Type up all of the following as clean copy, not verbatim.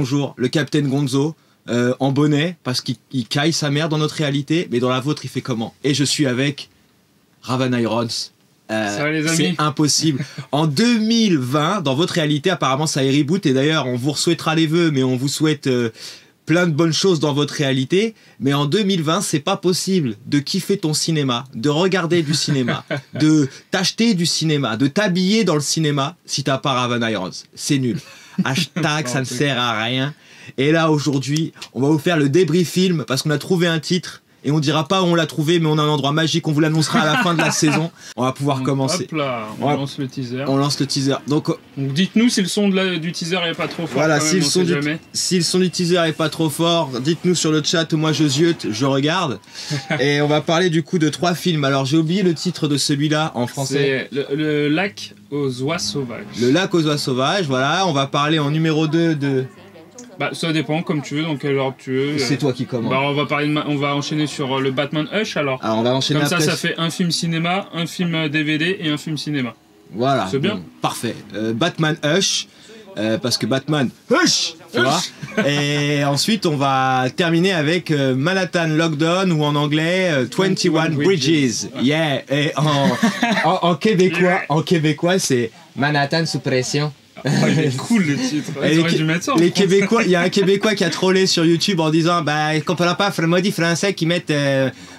bonjour, le capitaine Gonzo, en bonnet, parce qu'il caille sa mère dans notre réalité, mais dans la vôtre, il fait comment? Et je suis avec Raven Irons. C'est impossible. En 2020, dans votre réalité, apparemment, ça est reboot, et d'ailleurs, on vous souhaitera les vœux, mais on vous souhaite plein de bonnes choses dans votre réalité. Mais en 2020, c'est pas possible de kiffer ton cinéma, de regarder du cinéma, de t'acheter du cinéma, de t'habiller dans le cinéma si t'as pas Raven Irons. C'est nul. Hashtag, ça ne sert à rien. Et là, aujourd'hui, on va vous faire le débrief film parce qu'on a trouvé un titre. Et on dira pas où on l'a trouvé, mais on a un endroit magique, on vous l'annoncera à la fin de la saison. On va pouvoir commencer. Hop là, on lance le teaser. On lance le teaser. Donc dites-nous si le son du teaser est pas trop fort. Voilà, si le son du teaser est pas trop fort, dites-nous sur le chat, moi je ziote, je regarde. Et on va parler du coup de 3 films. Alors j'ai oublié le titre de celui-là en français. C'est le lac aux oies sauvages. Le lac aux oies sauvages, voilà. On va parler en numéro 2 de... Bah ça dépend comme tu veux, dans quel ordre tu veux. C'est toi qui commence. Bah on va enchaîner sur le Batman Hush alors. Alors on va enchaîner comme après. ça fait un film cinéma, un film DVD et un film cinéma. Voilà. C'est bien. Parfait. Batman Hush. Parce que Batman Hush, tu vois. Et ensuite on va terminer avec Manhattan Lockdown ou en anglais 21 Bridges. Yeah. Et en québécois c'est Manhattan sous pression. Oh, il est cool le titre. Ils auraient dû mettre ça. Les Québécois, il y a un Québécois qui a trollé sur YouTube en disant bah comprends pas maudit français qui mettent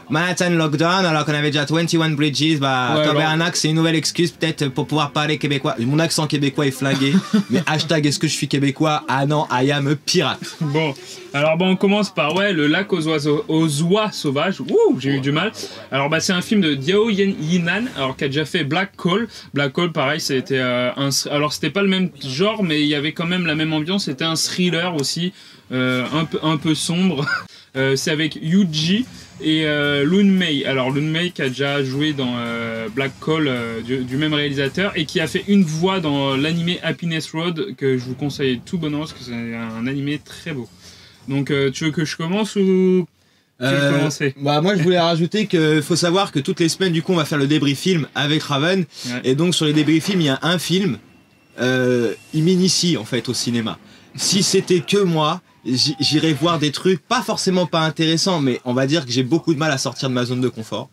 Manhattan Lockdown alors qu'on avait déjà 21 Bridges. Bah ouais, un accent, c'est une nouvelle excuse peut-être pour pouvoir parler québécois. Mon accent québécois est flingué. Mais hashtag est-ce que je suis québécois? Ah non, I am a pirate. Bon, alors on commence par le lac aux oies sauvages. Ouh, j'ai eu du mal. Alors c'est un film de Diao Yinan, alors qui a déjà fait Black Call. Black Call, pareil, c'était alors c'était pas le même genre, mais il y avait quand même la même ambiance. C'était un thriller aussi, un peu sombre. C'est avec Yuji et Lun Mei. Alors Lun Mei qui a déjà joué dans Black Call du même réalisateur et qui a fait une voix dans l'animé Happiness Road que je vous conseille tout bonnement parce que c'est un animé très beau. Donc tu veux que je commence ou tu veux commencer? Bah moi je voulais rajouter qu'il faut savoir que toutes les semaines du coup on va faire le débrief film avec Raven, et donc sur les débriefs films il y a un film, il m'initie en fait au cinéma. Si c'était que moi, j'irais voir des trucs pas intéressants, mais on va dire que j'ai beaucoup de mal à sortir de ma zone de confort.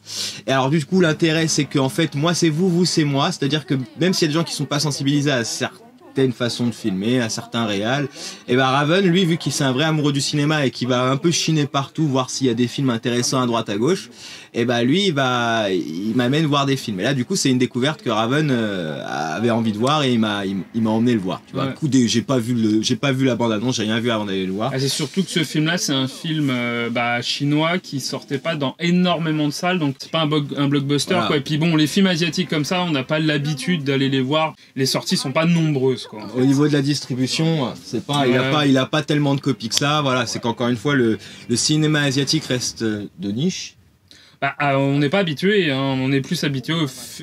Et alors du coup l'intérêt c'est que en fait moi c'est vous c'est moi, c'est-à-dire que même s'il y a des gens qui sont pas sensibilisés à certaines façons de filmer, à certains réals, et ben Raven lui vu qu'il c'est un vrai amoureux du cinéma et qu'il va un peu chiner partout voir s'il y a des films intéressants à droite à gauche, et ben lui il m'amène voir des films. Et là du coup c'est une découverte que Raven avait envie de voir et il m'a emmené le voir, tu vois. Du coup j'ai pas vu la bande annonce, j'ai rien vu avant d'aller le voir. C'est surtout que ce film là c'est un film chinois qui sortait pas dans énormément de salles, donc c'est pas un blockbuster quoi. Et puis bon, les films asiatiques comme ça on n'a pas l'habitude d'aller les voir, les sorties sont pas nombreuses quoi, en fait. Au niveau de la distribution c'est pas il a pas tellement de copies que ça, voilà. C'est qu'encore une fois le cinéma asiatique reste de niche. On n'est pas habitué, hein. On est plus habitué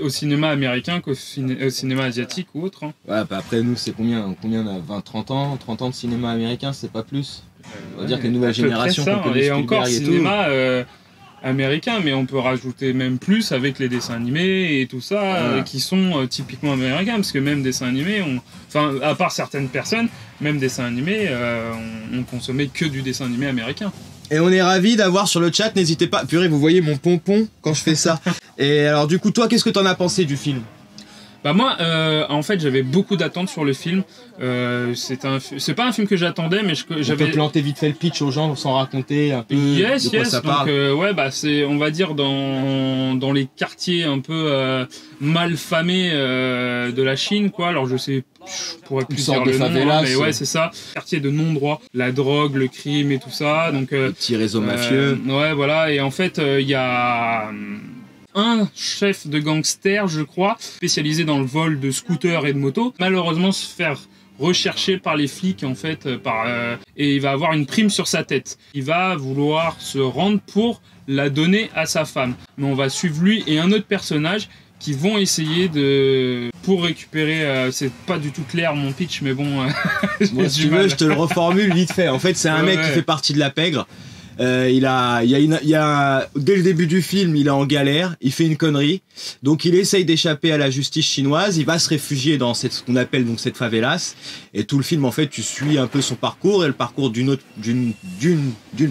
au cinéma américain qu'au cinéma asiatique ou autre. Hein. Ouais, après nous c'est combien on a 30 ans de cinéma américain, c'est pas plus. On va dire que les nouvelles générations et encore cinéma américain, mais on peut rajouter même plus avec les dessins animés et tout ça qui sont typiquement américains, parce que même dessins animés, enfin à part certaines personnes, même dessins animés, on consommait que du dessin animé américain. Et on est ravis d'avoir sur le chat, n'hésitez pas. Purée, vous voyez mon pompon quand je fais ça. Et alors du coup, toi, qu'est-ce que t'en as pensé du film? Bah moi, en fait, j'avais beaucoup d'attentes sur le film. C'est pas un film que j'attendais, mais j'avais... On peut planter vite fait le pitch aux gens sans raconter un peu de quoi ça parle. Donc, c'est, on va dire, dans les quartiers un peu mal famés de la Chine, quoi. Alors je pourrais plus dire le nom, mais ouais, c'est ça. Quartier de non-droit, la drogue, le crime et tout ça. Donc le petit réseau mafieux. Ouais, voilà. Et en fait, il y a un chef de gangster, je crois, spécialisé dans le vol de scooters et de motos, malheureusement se faire recherché par les flics en fait, et il va avoir une prime sur sa tête. Il va vouloir se rendre pour la donner à sa femme. Mais on va suivre lui et un autre personnage qui vont essayer pour récupérer, c'est pas du tout clair mon pitch, mais bon... Bon, si tu veux, je te le reformule vite fait. En fait, c'est un mec qui fait partie de la pègre. dès le début du film, il est en galère, il fait une connerie, donc il essaye d'échapper à la justice chinoise, il va se réfugier dans ce qu'on appelle donc cette favelas, et tout le film en fait tu suis un peu son parcours et le parcours d'une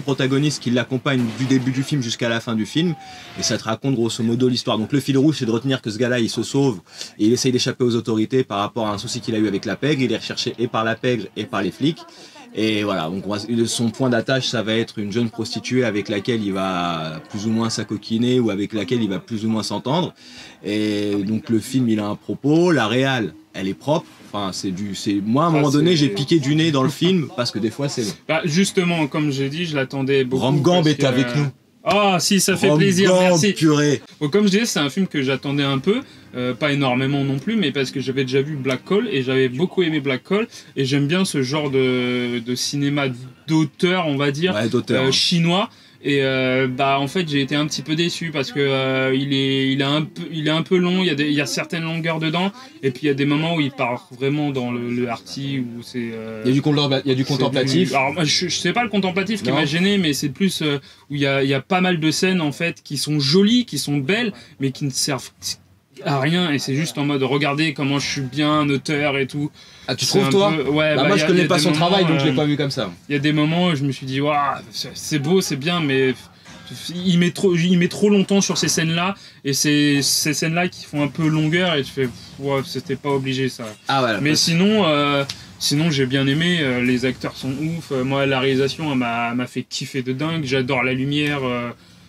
protagoniste qui l'accompagne du début du film jusqu'à la fin du film, et ça te raconte grosso modo l'histoire. Donc le fil rouge c'est de retenir que ce gars-là il se sauve et il essaye d'échapper aux autorités par rapport à un souci qu'il a eu avec la pègre, il est recherché et par la pègre et par les flics. Et voilà, donc son point d'attache, ça va être une jeune prostituée avec laquelle il va plus ou moins s'acoquiner ou avec laquelle il va plus ou moins s'entendre. Et donc le film, il a un propos, la réal, elle est propre. Enfin, moi à un moment donné, j'ai piqué du nez dans le film parce que des fois c'est long. Bah justement, comme j'ai dit, je l'attendais beaucoup. Ramgamb est avec nous. Ah si, ça fait plaisir, merci. Purée. Bon, comme je disais, c'est un film que j'attendais un peu, pas énormément non plus, mais parce que j'avais déjà vu Black Hole et j'avais beaucoup aimé Black Hole et j'aime bien ce genre de cinéma d'auteur, on va dire, chinois. Et en fait j'ai été un petit peu déçu parce que il est un peu long, il y a certaines longueurs dedans et puis il y a des moments où il part vraiment dans le arty où c'est il y a du contemplatif. Alors moi, je sais pas le contemplatif qui m'a gêné, mais c'est plus où il y a pas mal de scènes en fait qui sont jolies, qui sont belles mais qui ne servent à rien et c'est juste en mode regardez comment je suis bien un auteur et tout. Ah tu trouves toi? Ouais, moi je connais pas son travail donc je l'ai pas vu comme ça. Il y a des moments où je me suis dit waouh, c'est beau, c'est bien mais il met trop longtemps sur ces scènes-là et ces scènes-là qui font un peu longueur et tu fais ouais, c'était pas obligé ça. Ah voilà. Mais sinon j'ai bien aimé, les acteurs sont ouf, moi la réalisation m'a fait kiffer de dingue, j'adore la lumière,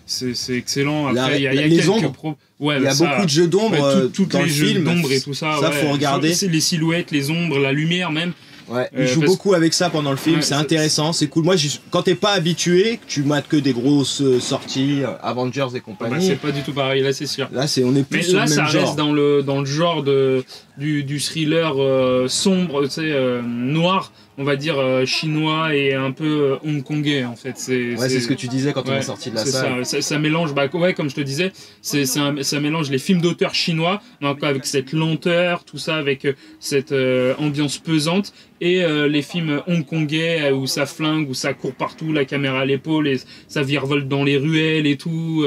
c'est excellent. Après il y a les ombres. Ouais, il y a beaucoup de jeux d'ombre dans le film. D'ombre et tout ça. Ça faut regarder. Les silhouettes, les ombres, la lumière même. Ouais, il joue beaucoup avec ça pendant le film, ouais, c'est intéressant, c'est cool. Moi, quand t'es pas habitué, que tu mates que des grosses sorties, Avengers et compagnie. C'est pas du tout pareil, là c'est sûr. Là, on est plus sur le même genre. Mais là, ça reste dans le genre du thriller sombre, tu sais, noir, on va dire chinois et un peu hongkongais en fait. C'est ce que tu disais quand on est sorti de la salle. Ça mélange, comme je te disais, ça mélange les films d'auteurs chinois, donc avec cette lenteur, tout ça, avec cette ambiance pesante, et les films hongkongais où ça flingue, où ça court partout, la caméra à l'épaule, et ça virevolte dans les ruelles et tout.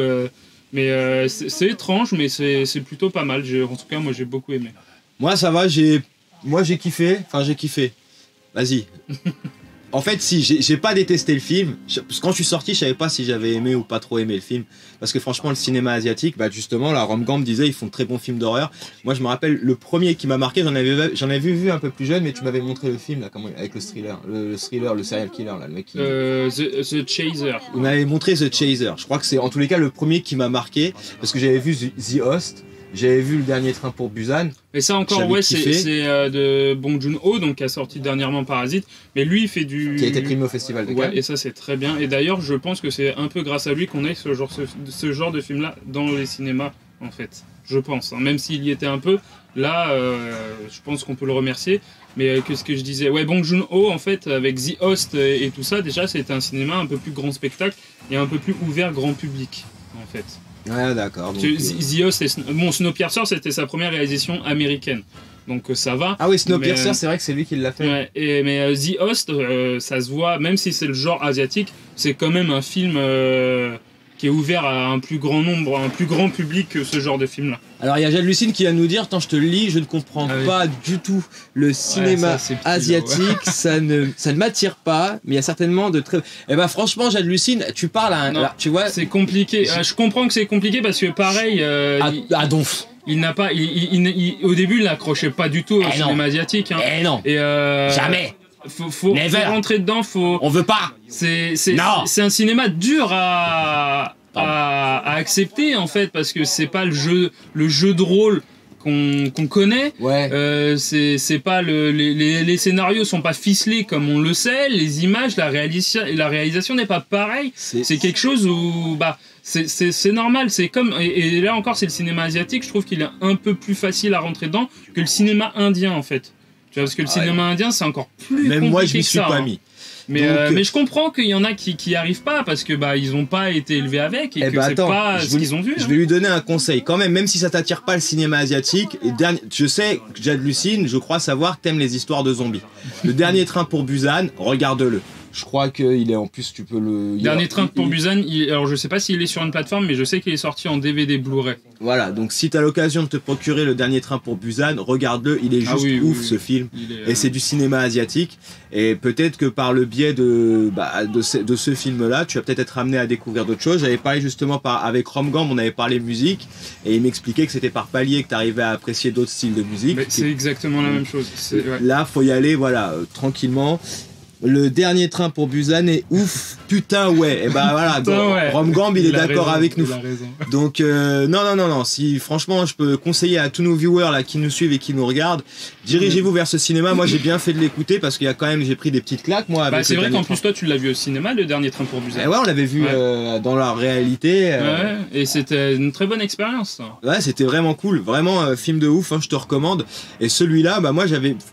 Mais c'est étrange, mais c'est plutôt pas mal. En tout cas, moi j'ai beaucoup aimé. Moi ça va, j'ai kiffé. Vas-y. En fait, si, j'ai pas détesté le film. Parce que quand je suis sorti, je savais pas si j'avais aimé ou pas trop aimé le film. Parce que franchement, le cinéma asiatique, justement, la Ramgamb disait, ils font de très bons films d'horreur. Moi, je me rappelle, le premier qui m'a marqué, j'en avais vu un peu plus jeune, mais tu m'avais montré le film, là, avec le thriller. Le thriller, le serial killer, là, le mec qui... The Chaser. Il m'avait montré The Chaser. Je crois que c'est, en tous les cas, le premier qui m'a marqué. Parce que j'avais vu The Host. J'avais vu Le Dernier Train pour Busan. Mais ça encore, ouais, c'est de Bong Joon-ho, donc qui a sorti dernièrement Parasite. Mais lui, il fait du... Qui a été primé au Festival de Cannes. Ouais, et ça, c'est très bien. Et d'ailleurs, je pense que c'est un peu grâce à lui qu'on ait ce genre de film-là dans les cinémas, en fait. Je pense. Hein. Même s'il y était un peu, là, je pense qu'on peut le remercier. Mais qu'est-ce que je disais? Ouais, Bong Joon-ho, en fait, avec The Host et tout ça, déjà, c'était un cinéma un peu plus grand spectacle et un peu plus ouvert grand public, en fait. Ouais, d'accord. The Host, Snowpiercer, c'était sa première réalisation américaine. Donc ça va. Ah oui, Snowpiercer, c'est vrai que c'est lui qui l'a fait. Ouais, mais The Host, ça se voit, même si c'est le genre asiatique, c'est quand même un film qui est ouvert à un plus grand nombre, un plus grand public que ce genre de film-là. Alors il y a Jade Lucine qui vient nous dire, tant je te le lis, je ne comprends pas du tout le cinéma asiatique, ça ne m'attire pas, mais il y a certainement de très... Eh ben franchement Jade Lucine, tu parles à alors, tu vois... C'est compliqué, je comprends que c'est compliqué parce que pareil... Donf. Il n'a pas... au début, il n'accrochait pas du tout au cinéma asiatique. Hein. Non. Et jamais. Faut rentrer dedans, On veut pas. C'est un cinéma dur à accepter en fait parce que c'est pas le jeu de rôle qu'on connaît. Ouais. C'est pas les scénarios sont pas ficelés comme on le sait, les images, la réalisation n'est pas pareille. C'est quelque chose où c'est normal, c'est comme et là encore c'est le cinéma asiatique, je trouve qu'il est un peu plus facile à rentrer dedans que le cinéma indien en fait. Tu vois, parce que le cinéma indien c'est encore plus compliqué. Même moi je m'y suis pas mis. Mais je comprends qu'il y en a qui arrivent pas parce que ils ont pas été élevés avec et que c'est pas ce qu'ils ont vu. Je vais lui donner un conseil quand même si ça t'attire pas le cinéma asiatique. Je sais que Jade Lucine, je crois savoir que t'aimes les histoires de zombies. Le Dernier Train pour Busan, regarde-le. Je crois qu'il est en plus, tu peux le... Dernier train pour Busan, alors je sais pas s'il est sur une plateforme, mais je sais qu'il est sorti en DVD Blu-ray. Voilà, donc si tu as l'occasion de te procurer le Dernier train pour Busan, regarde-le, il est juste ouf ce film. Et c'est du cinéma asiatique. Et peut-être que par le biais de ce film-là, tu vas peut-être être amené à découvrir d'autres choses. J'avais parlé justement avec Romgam, on avait parlé musique, et il m'expliquait que c'était par palier que tu arrivais à apprécier d'autres styles de musique. C'est exactement la même chose. Là, faut y aller, voilà, tranquillement. Le Dernier train pour Busan est ouf, putain ouais. Et bah voilà, Romgam il est d'accord avec nous. Donc non, si franchement je peux conseiller à tous nos viewers là qui nous suivent et qui nous regardent, dirigez-vous vers ce cinéma. Moi j'ai bien fait de l'écouter parce qu'il y a quand même, j'ai pris des petites claques moi. C'est vrai qu'en plus toi tu l'as vu au cinéma, le Dernier train pour Busan. Et ouais, on l'avait vu dans la réalité. Ouais, et c'était une très bonne expérience. Ouais, c'était vraiment cool, vraiment film de ouf, hein, je te recommande. Et celui-là, bah moi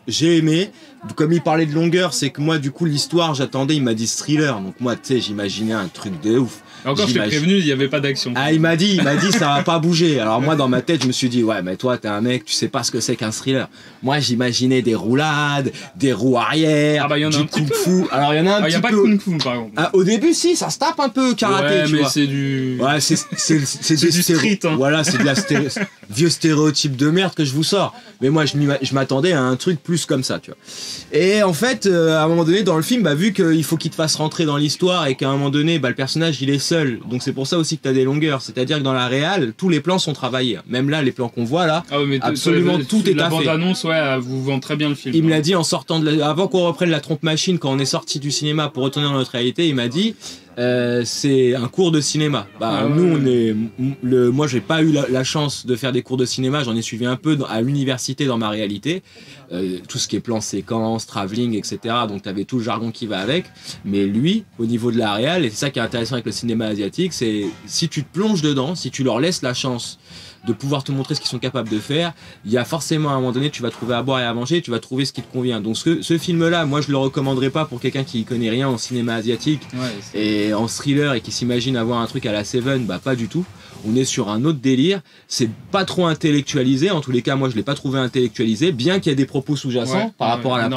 j'ai aimé. Comme il parlait de longueur, c'est que moi du coup l'histoire j'attendais, il m'a dit thriller, donc moi tu sais j'imaginais un truc de ouf. Encore je t'ai prévenu, il n'y avait pas d'action. Ah il m'a dit ça va pas bouger. Alors moi dans ma tête je me suis dit ouais mais toi t'es un mec, tu sais pas ce que c'est qu'un thriller. Moi j'imaginais des roulades, des roues arrière, du kung-fu. Alors il y en a un petit peu. Il y a pas de kung-fu par exemple. Ah, au début si, ça se tape un peu karaté tu vois. C'est du... Ouais c'est du street hein. Voilà, c'est de la vieux stéréotype de merde que je vous sors. Mais moi je m'attendais à un truc plus comme ça tu vois. Et en fait, à un moment donné dans le film, vu qu'il faut qu'il te fasse rentrer dans l'histoire et qu'à un moment donné, le personnage il est seul. Donc c'est pour ça aussi que t'as des longueurs. C'est-à-dire que dans la réal, tous les plans sont travaillés. Même là, les plans qu'on voit là, absolument tout est la taffé. La bande-annonce, vous vend très bien le film. Il me l'a dit en sortant avant qu'on reprenne la trompe machine, quand on est sorti du cinéma pour retourner dans notre réalité, il m'a dit. C'est un cours de cinéma. Moi j'ai pas eu la chance de faire des cours de cinéma, j'en ai suivi un peu à l'université dans ma réalité, tout ce qui est plan séquence, travelling, etc. Donc t'avais tout le jargon qui va avec. Mais lui, au niveau de la réal, et c'est ça qui est intéressant avec le cinéma asiatique, c'est si tu te plonges dedans, si tu leur laisses la chance de pouvoir te montrer ce qu'ils sont capables de faire, il y a forcément à un moment donné tu vas trouver à boire et à manger, tu vas trouver ce qui te convient. Donc ce film là, moi je le recommanderais pas pour quelqu'un qui connaît rien en cinéma asiatique et en thriller et qui s'imagine avoir un truc à la Seven, pas du tout. On est sur un autre délire, c'est pas trop intellectualisé, en tous les cas moi je l'ai pas trouvé intellectualisé, bien qu'il y ait des propos sous-jacents par rapport à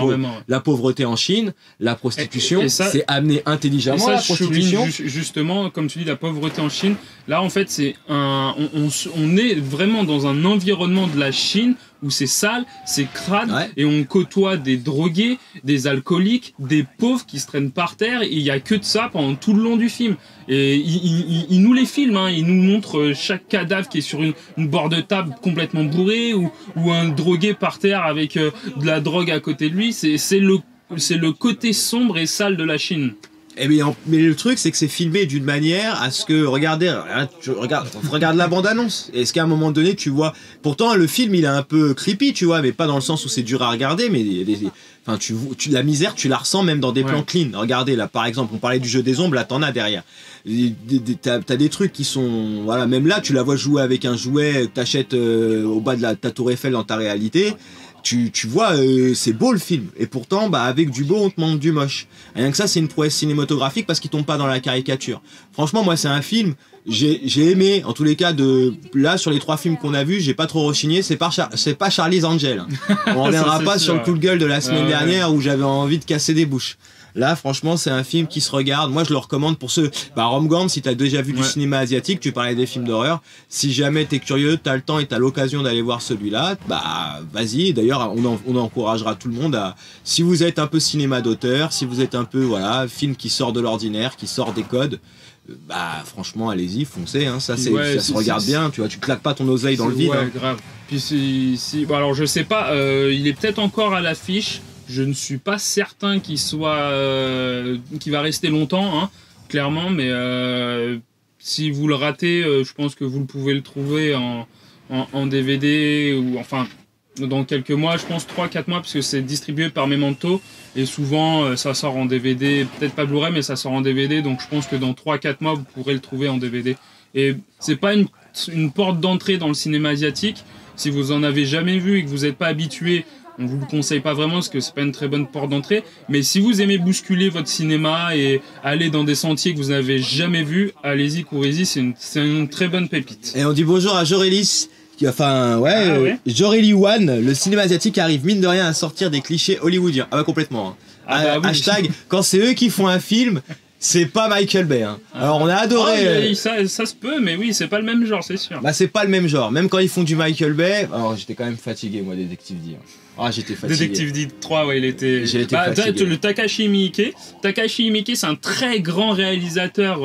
la pauvreté en Chine, la prostitution, c'est amené intelligemment la prostitution. Justement, comme tu dis, la pauvreté en Chine, là en fait c'est on est vraiment dans un environnement de la Chine où c'est sale, c'est crade, et on côtoie des drogués, des alcooliques, des pauvres qui se traînent par terre, et il n'y a que de ça pendant tout le long du film. Et il nous les filme, hein, il nous montre chaque cadavre qui est sur une bord de table complètement bourré, ou un drogué par terre avec de la drogue à côté de lui. C'est le côté sombre et sale de la Chine. Eh bien, mais le truc, c'est que c'est filmé d'une manière à ce que, regardez, regarde la bande-annonce. Est-ce qu'à un moment donné, tu vois, pourtant, le film, il est un peu creepy, tu vois, mais pas dans le sens où c'est dur à regarder, mais la misère, tu la ressens même dans des plans clean. Regardez, là, par exemple, on parlait du jeu des ombres, là, t'en as derrière. T'as des trucs qui sont, voilà, même là, tu la vois jouer avec un jouet que t'achètes au bas de ta tour Eiffel dans ta réalité. Tu vois, c'est beau le film. Et pourtant, avec du beau, on te manque du moche. Rien que ça, c'est une prouesse cinématographique parce qu'il tombe pas dans la caricature. Franchement, moi, c'est un film, j'ai aimé, en tous les cas, là, sur les 3 films qu'on a vus, j'ai pas trop rechigné, c'est pas Charlie's Angel. On reviendra pas sur le coup de gueule de la semaine dernière où j'avais envie de casser des bouches. Là, franchement, c'est un film qui se regarde. Moi, je le recommande pour ceux... Romgam, si t'as déjà vu du cinéma asiatique, tu parlais des films d'horreur. Si jamais t'es curieux, t'as le temps et t'as l'occasion d'aller voir celui-là, vas-y. D'ailleurs, on encouragera tout le monde à... Si vous êtes un peu cinéma d'auteur, si vous êtes un peu, film qui sort de l'ordinaire, qui sort des codes, franchement, allez-y, foncez, hein. Ça se regarde bien, tu vois. Tu claques pas ton oseille dans le vide. Ouais, grave. Puis alors, je sais pas, il est peut-être encore à l'affiche. Je ne suis pas certain qu'il va rester longtemps, hein, clairement, mais si vous le ratez, je pense que vous pouvez le trouver en DVD, ou enfin dans quelques mois, je pense 3-4 mois, parce que c'est distribué par Memento, et souvent ça sort en DVD, peut-être pas Blu-ray, mais ça sort en DVD, donc je pense que dans 3-4 mois, vous pourrez le trouver en DVD. Et c'est pas une porte d'entrée dans le cinéma asiatique. Si vous en avez jamais vu et que vous n'êtes pas habitué, on vous le conseille pas vraiment parce que c'est pas une très bonne porte d'entrée. Mais si vous aimez bousculer votre cinéma et aller dans des sentiers que vous n'avez jamais vus, allez-y, courez-y, c'est une très bonne pépite. Et on dit bonjour à Jorélis Enfin, ouais. Jory Lee Wan, le cinéma asiatique arrive mine de rien à sortir des clichés hollywoodiens. Ah bah complètement. Hein. Ah bah, oui. Hashtag, quand c'est eux qui font un film, c'est pas Michael Bay. Hein. Alors on a adoré. Ça se peut, mais oui, c'est pas le même genre, c'est sûr. Bah c'est pas le même genre. Même quand ils font du Michael Bay, alors j'étais quand même fatigué moi, Détective D. Ah, j'étais fatigué. Détective D 3, ouais, il était. J'ai été fatigué. Le Takashi Miike. Takashi Miike, c'est un très grand réalisateur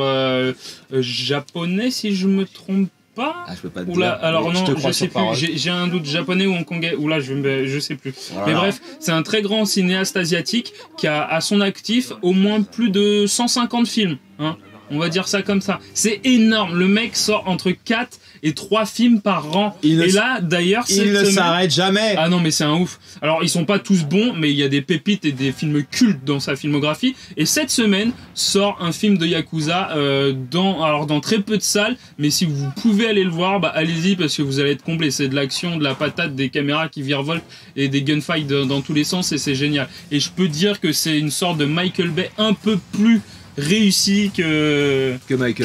japonais, si je me trompe pas. Ah, je peux pas te Oula, dire. alors non, je sais plus. Parole. J'ai un doute, japonais ou hongkongais. Oula, je sais plus. Voilà. Mais bref, c'est un très grand cinéaste asiatique qui a à son actif au moins plus de 150 films. Hein. On va dire ça comme ça. C'est énorme. Le mec sort entre 4 et 3 films par an. Et là, d'ailleurs, il ne s'arrête jamais. Ah non, mais c'est un ouf. Alors, ils sont pas tous bons, mais il y a des pépites et des films cultes dans sa filmographie. Et cette semaine sort un film de Yakuza dans très peu de salles. Mais si vous pouvez aller le voir, bah allez-y parce que vous allez être comblé. C'est de l'action, de la patate, des caméras qui virevoltent et des gunfights dans tous les sens et c'est génial. Et je peux dire que c'est une sorte de Michael Bay un peu plus réussi que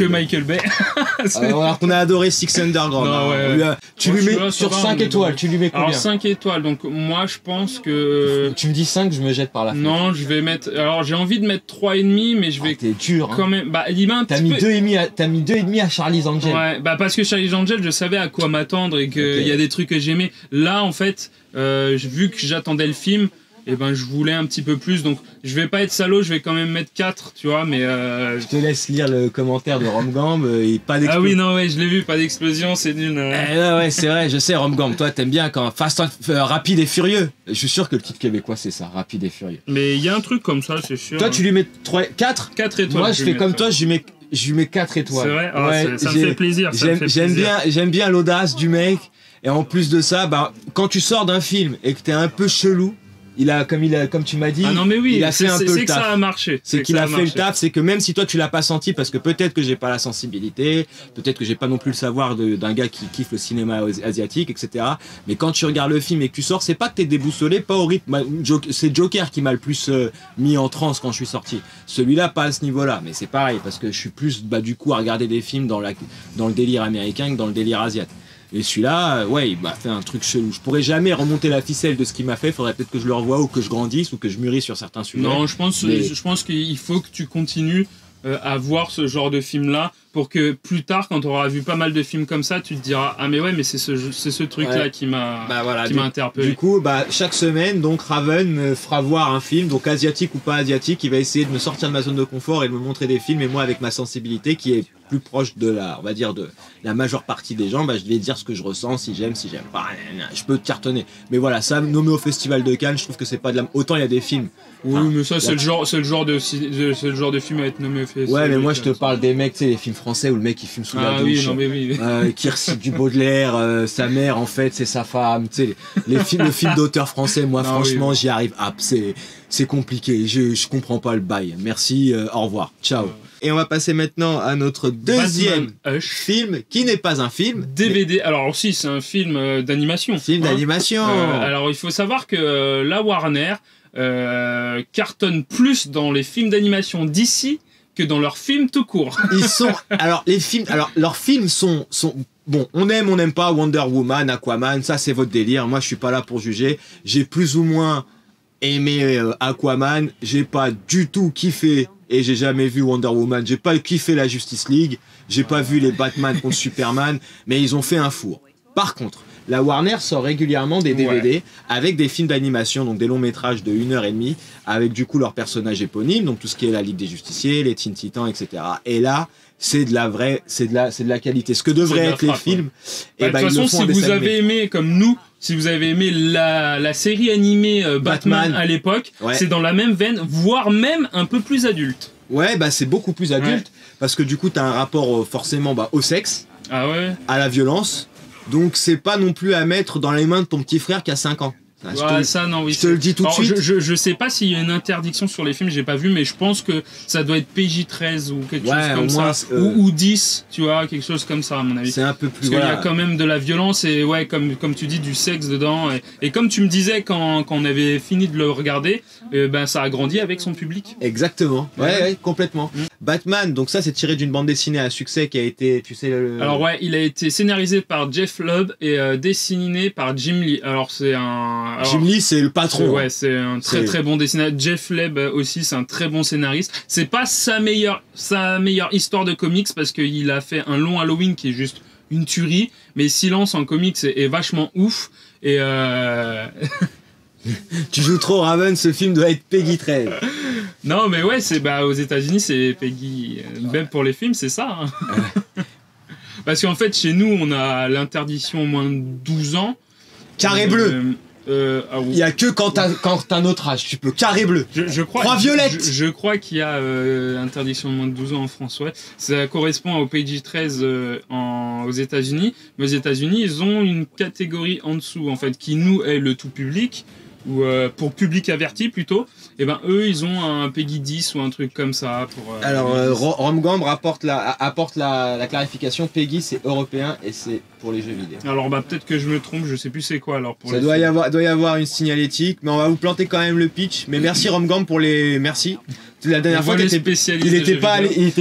Michael Bay. Alors qu'on a adoré Six Underground. Non, ouais. Tu lui mets sur 5 étoiles, tu lui mets combien? Alors 5 étoiles, donc moi je pense que... Tu me dis 5, je me jette par la fenêtre. Non, je vais mettre... Alors j'ai envie de mettre 3,5, mais je vais... T'es dur, hein. Quand même... Bah, il m'a un T'as petit mis peu... 2,5 à Charlie's Angel. Ouais, bah parce que Charlie's Angel, je savais à quoi m'attendre et qu'il y a des trucs que j'aimais. Là, en fait, vu que j'attendais le film, et ben je voulais un petit peu plus, donc je vais pas être salaud, je vais quand même mettre 4, tu vois, mais je te laisse lire le commentaire de Romgamb et pas d'explosion. Ah oui, non, ouais, je l'ai vu, pas d'explosion, c'est nul. Ouais, c'est vrai, je sais, Romgamb, toi t'aimes bien quand Rapide et Furieux. Je suis sûr que le titre québécois c'est ça, Rapide et Furieux. Mais il y a un truc comme ça, c'est sûr. Toi tu lui mets 4 étoiles. Moi je fais comme toi, je lui mets 4 étoiles. C'est vrai, ah, ouais, ça me fait plaisir. J'aime bien l'audace du mec, et en plus de ça, bah, quand tu sors d'un film et que t'es un peu chelou, comme tu m'as dit, ah non mais oui, il a fait un peu le taf. C'est que ça a marché. C'est qu'il a fait le taf, c'est que même si toi tu l'as pas senti, parce que peut-être que j'ai pas la sensibilité, peut-être que j'ai pas non plus le savoir d'un gars qui kiffe le cinéma asiatique, etc. Mais quand tu regardes le film et que tu sors, c'est pas que t'es déboussolé, pas au rythme. C'est Joker qui m'a le plus mis en transe quand je suis sorti. Celui-là, pas à ce niveau-là, mais c'est pareil, parce que je suis plus du coup à regarder des films dans le délire américain que dans le délire asiatique. Et celui-là, ouais, il m'a fait un truc chelou. Je pourrais jamais remonter la ficelle de ce qu'il m'a fait. Faudrait peut-être que je le revoie ou que je grandisse ou que je mûrisse sur certains sujets. Non, je pense qu'il faut que tu continues à voir ce genre de film-là pour que plus tard, quand tu auras vu pas mal de films comme ça, tu te diras ah mais ouais, mais c'est ce truc-là qui m'a interpellé. Du coup, chaque semaine, donc Raven me fera voir un film, donc asiatique ou pas asiatique, il va essayer de me sortir de ma zone de confort et de me montrer des films. Et moi, avec ma sensibilité qui est plus proche de la majeure partie des gens, je vais dire ce que je ressens, si j'aime pas, je peux te cartonner. Mais voilà, ça nommé au Festival de Cannes, je trouve que c'est pas de la... Autant il y a des films. Oui, mais ça c'est le genre de film à être nommé au Festival. Ouais, mais moi je te parle des mecs, tu sais, les films français où le mec il fume sous la douche, qui recite du Baudelaire, sa mère en fait c'est sa femme, tu sais, le film d'auteur français, moi franchement j'y arrive, c'est compliqué, je comprends pas le bail. Merci, au revoir, ciao. Et on va passer maintenant à notre deuxième film, qui n'est pas un film. DVD. Alors aussi, c'est un film d'animation. D'animation. Alors il faut savoir que la Warner cartonne plus dans les films d'animation d'ici que dans leurs films tout court. Leurs films sont bon, on n'aime pas Wonder Woman, Aquaman, ça c'est votre délire. Moi je suis pas là pour juger. J'ai plus ou moins aimé Aquaman, j'ai pas du tout kiffé. Et j'ai jamais vu Wonder Woman, j'ai pas kiffé la Justice League, j'ai pas vu les Batman contre Superman, mais ils ont fait un four. Par contre, la Warner sort régulièrement des DVD avec des films d'animation, donc des longs métrages de 1h30, avec du coup leurs personnages éponymes, donc tout ce qui est la Ligue des Justiciers, les Teen Titans, etc. Et là, c'est de la qualité. Ce que devraient être les films. De toute façon, si vous avez aimé, comme nous, si vous avez aimé la série animée Batman à l'époque, c'est dans la même veine, voire même un peu plus adulte. Ouais, c'est beaucoup plus adulte, parce que du coup, t'as un rapport forcément au sexe, à la violence, donc c'est pas non plus à mettre dans les mains de ton petit frère qui a 5 ans. Je te le dis tout de suite. Je sais pas s'il y a une interdiction sur les films, j'ai pas vu, mais je pense que ça doit être PJ-13 ou quelque chose comme ça. Ou 10, tu vois, quelque chose comme ça à mon avis. C'est un peu plus... Parce qu'il y a quand même de la violence et comme tu dis, du sexe dedans. Et comme tu me disais quand on avait fini de le regarder, ça a grandi avec son public. Exactement, ouais, complètement. Batman, donc ça c'est tiré d'une bande dessinée à succès qui a été, tu sais... Alors ouais, il a été scénarisé par Jeff Lubb et dessiné par Jim Lee. Alors c'est un... Jim Lee c'est le patron. Ouais, c'est un très bon dessinateur. Jeff Lubb aussi, c'est un très bon scénariste. C'est pas sa meilleure histoire de comics parce qu'il a fait un long Halloween qui est juste une tuerie, mais Silence en comics est vachement ouf. Et Tu joues trop Raven, ce film doit être Peggy 13. Non, mais ouais, c'est aux États-Unis, c'est Peggy. Même pour les films, c'est ça. Hein. Parce qu'en fait, chez nous, on a l'interdiction au moins de 12 ans. Carré bleu. Il y a que quand t'as notre âge, tu peux. Carré bleu. Je crois. Croix violette. Je crois qu'il y a interdiction de moins de 12 ans en France, ouais. Ça correspond au PG-13 aux États-Unis. Mais aux États-Unis, ils ont une catégorie en dessous, en fait, qui nous est le tout public. Ou pour public averti plutôt, et ben eux ils ont un Peggy 10 ou un truc comme ça pour. Alors Romgamb apporte la clarification. Peggy c'est européen et c'est pour les jeux vidéo. Alors peut-être que je me trompe, je sais plus c'est quoi alors pour. Ça doit y avoir une signalétique, mais on va vous planter quand même le pitch. Mais merci Romgamb pour les merci. La dernière fois, il était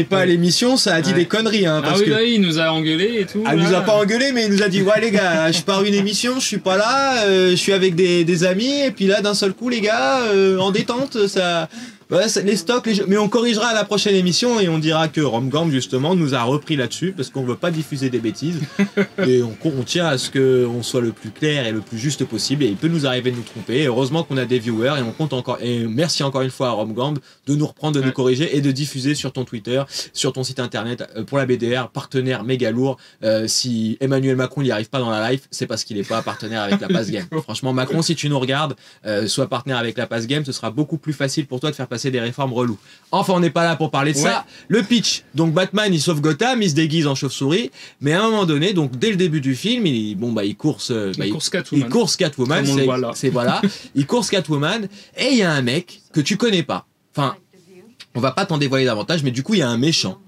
pas à l'émission, ça a dit des conneries. Hein, parce que il nous a engueulé et tout. Il nous a pas engueulé, mais il nous a dit ouais les gars, je pars une émission, je suis pas là, je suis avec des amis, et puis là d'un seul coup les gars, en détente, ça. Ouais, les stocks, mais on corrigera à la prochaine émission et on dira que Romgamb justement nous a repris là-dessus parce qu'on veut pas diffuser des bêtises et on tient à ce qu'on soit le plus clair et le plus juste possible et il peut nous arriver de nous tromper. Heureusement qu'on a des viewers et on compte encore et merci encore une fois à Romgamb de nous reprendre, de nous corriger et de diffuser sur ton Twitter, sur ton site internet pour la BDR, partenaire méga lourd. Si Emmanuel Macron n'y arrive pas dans la live, c'est parce qu'il n'est pas partenaire avec la Pass Game. Franchement Macron, si tu nous regardes, sois partenaire avec la Pass Game, ce sera beaucoup plus facile pour toi de faire passer des réformes reloues. Enfin, on n'est pas là pour parler de ça. Le pitch, donc Batman, il sauve Gotham, il se déguise en chauve-souris, mais à un moment donné, donc dès le début du film, il course Catwoman. Il course Catwoman, il course Catwoman, et il y a un mec que tu connais pas. Enfin, on va pas t'en dévoiler davantage, mais du coup, il y a un méchant.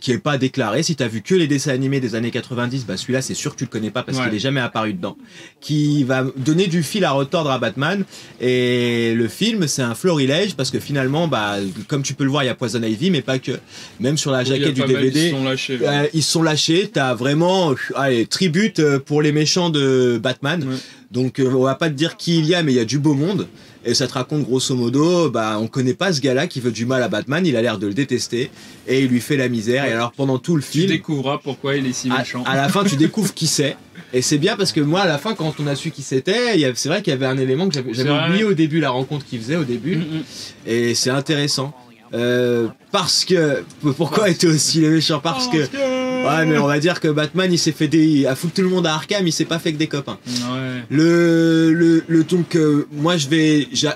Qui est pas déclaré. Si t'as vu que les dessins animés des années 90, bah celui-là c'est sûr que tu le connais pas parce qu'il est jamais apparu dedans. Qui va donner du fil à retordre à Batman et le film c'est un florilège parce que finalement bah comme tu peux le voir il y a Poison Ivy mais pas que. Même sur la jaquette du DVD, ils se sont lâchés. T'as vraiment tribute pour les méchants de Batman. Ouais. Donc on va pas te dire qui il y a mais il y a du beau monde. Et ça te raconte grosso modo, bah on connaît pas ce gars-là qui veut du mal à Batman, il a l'air de le détester et il lui fait la misère. Et alors pendant tout le film, tu découvriras pourquoi il est si méchant. À la fin, tu découvres qui c'est. Et c'est bien parce que moi, à la fin, quand on a su qui c'était, c'est vrai qu'il y avait un élément que j'avais oublié au début, la rencontre qu'il faisait au début. Et c'est intéressant. Parce que pourquoi était aussi les méchants parce que ouais mais on va dire que Batman il s'est fait à foutre tout le monde à Arkham, il s'est pas fait que des copains. Ouais. Le donc moi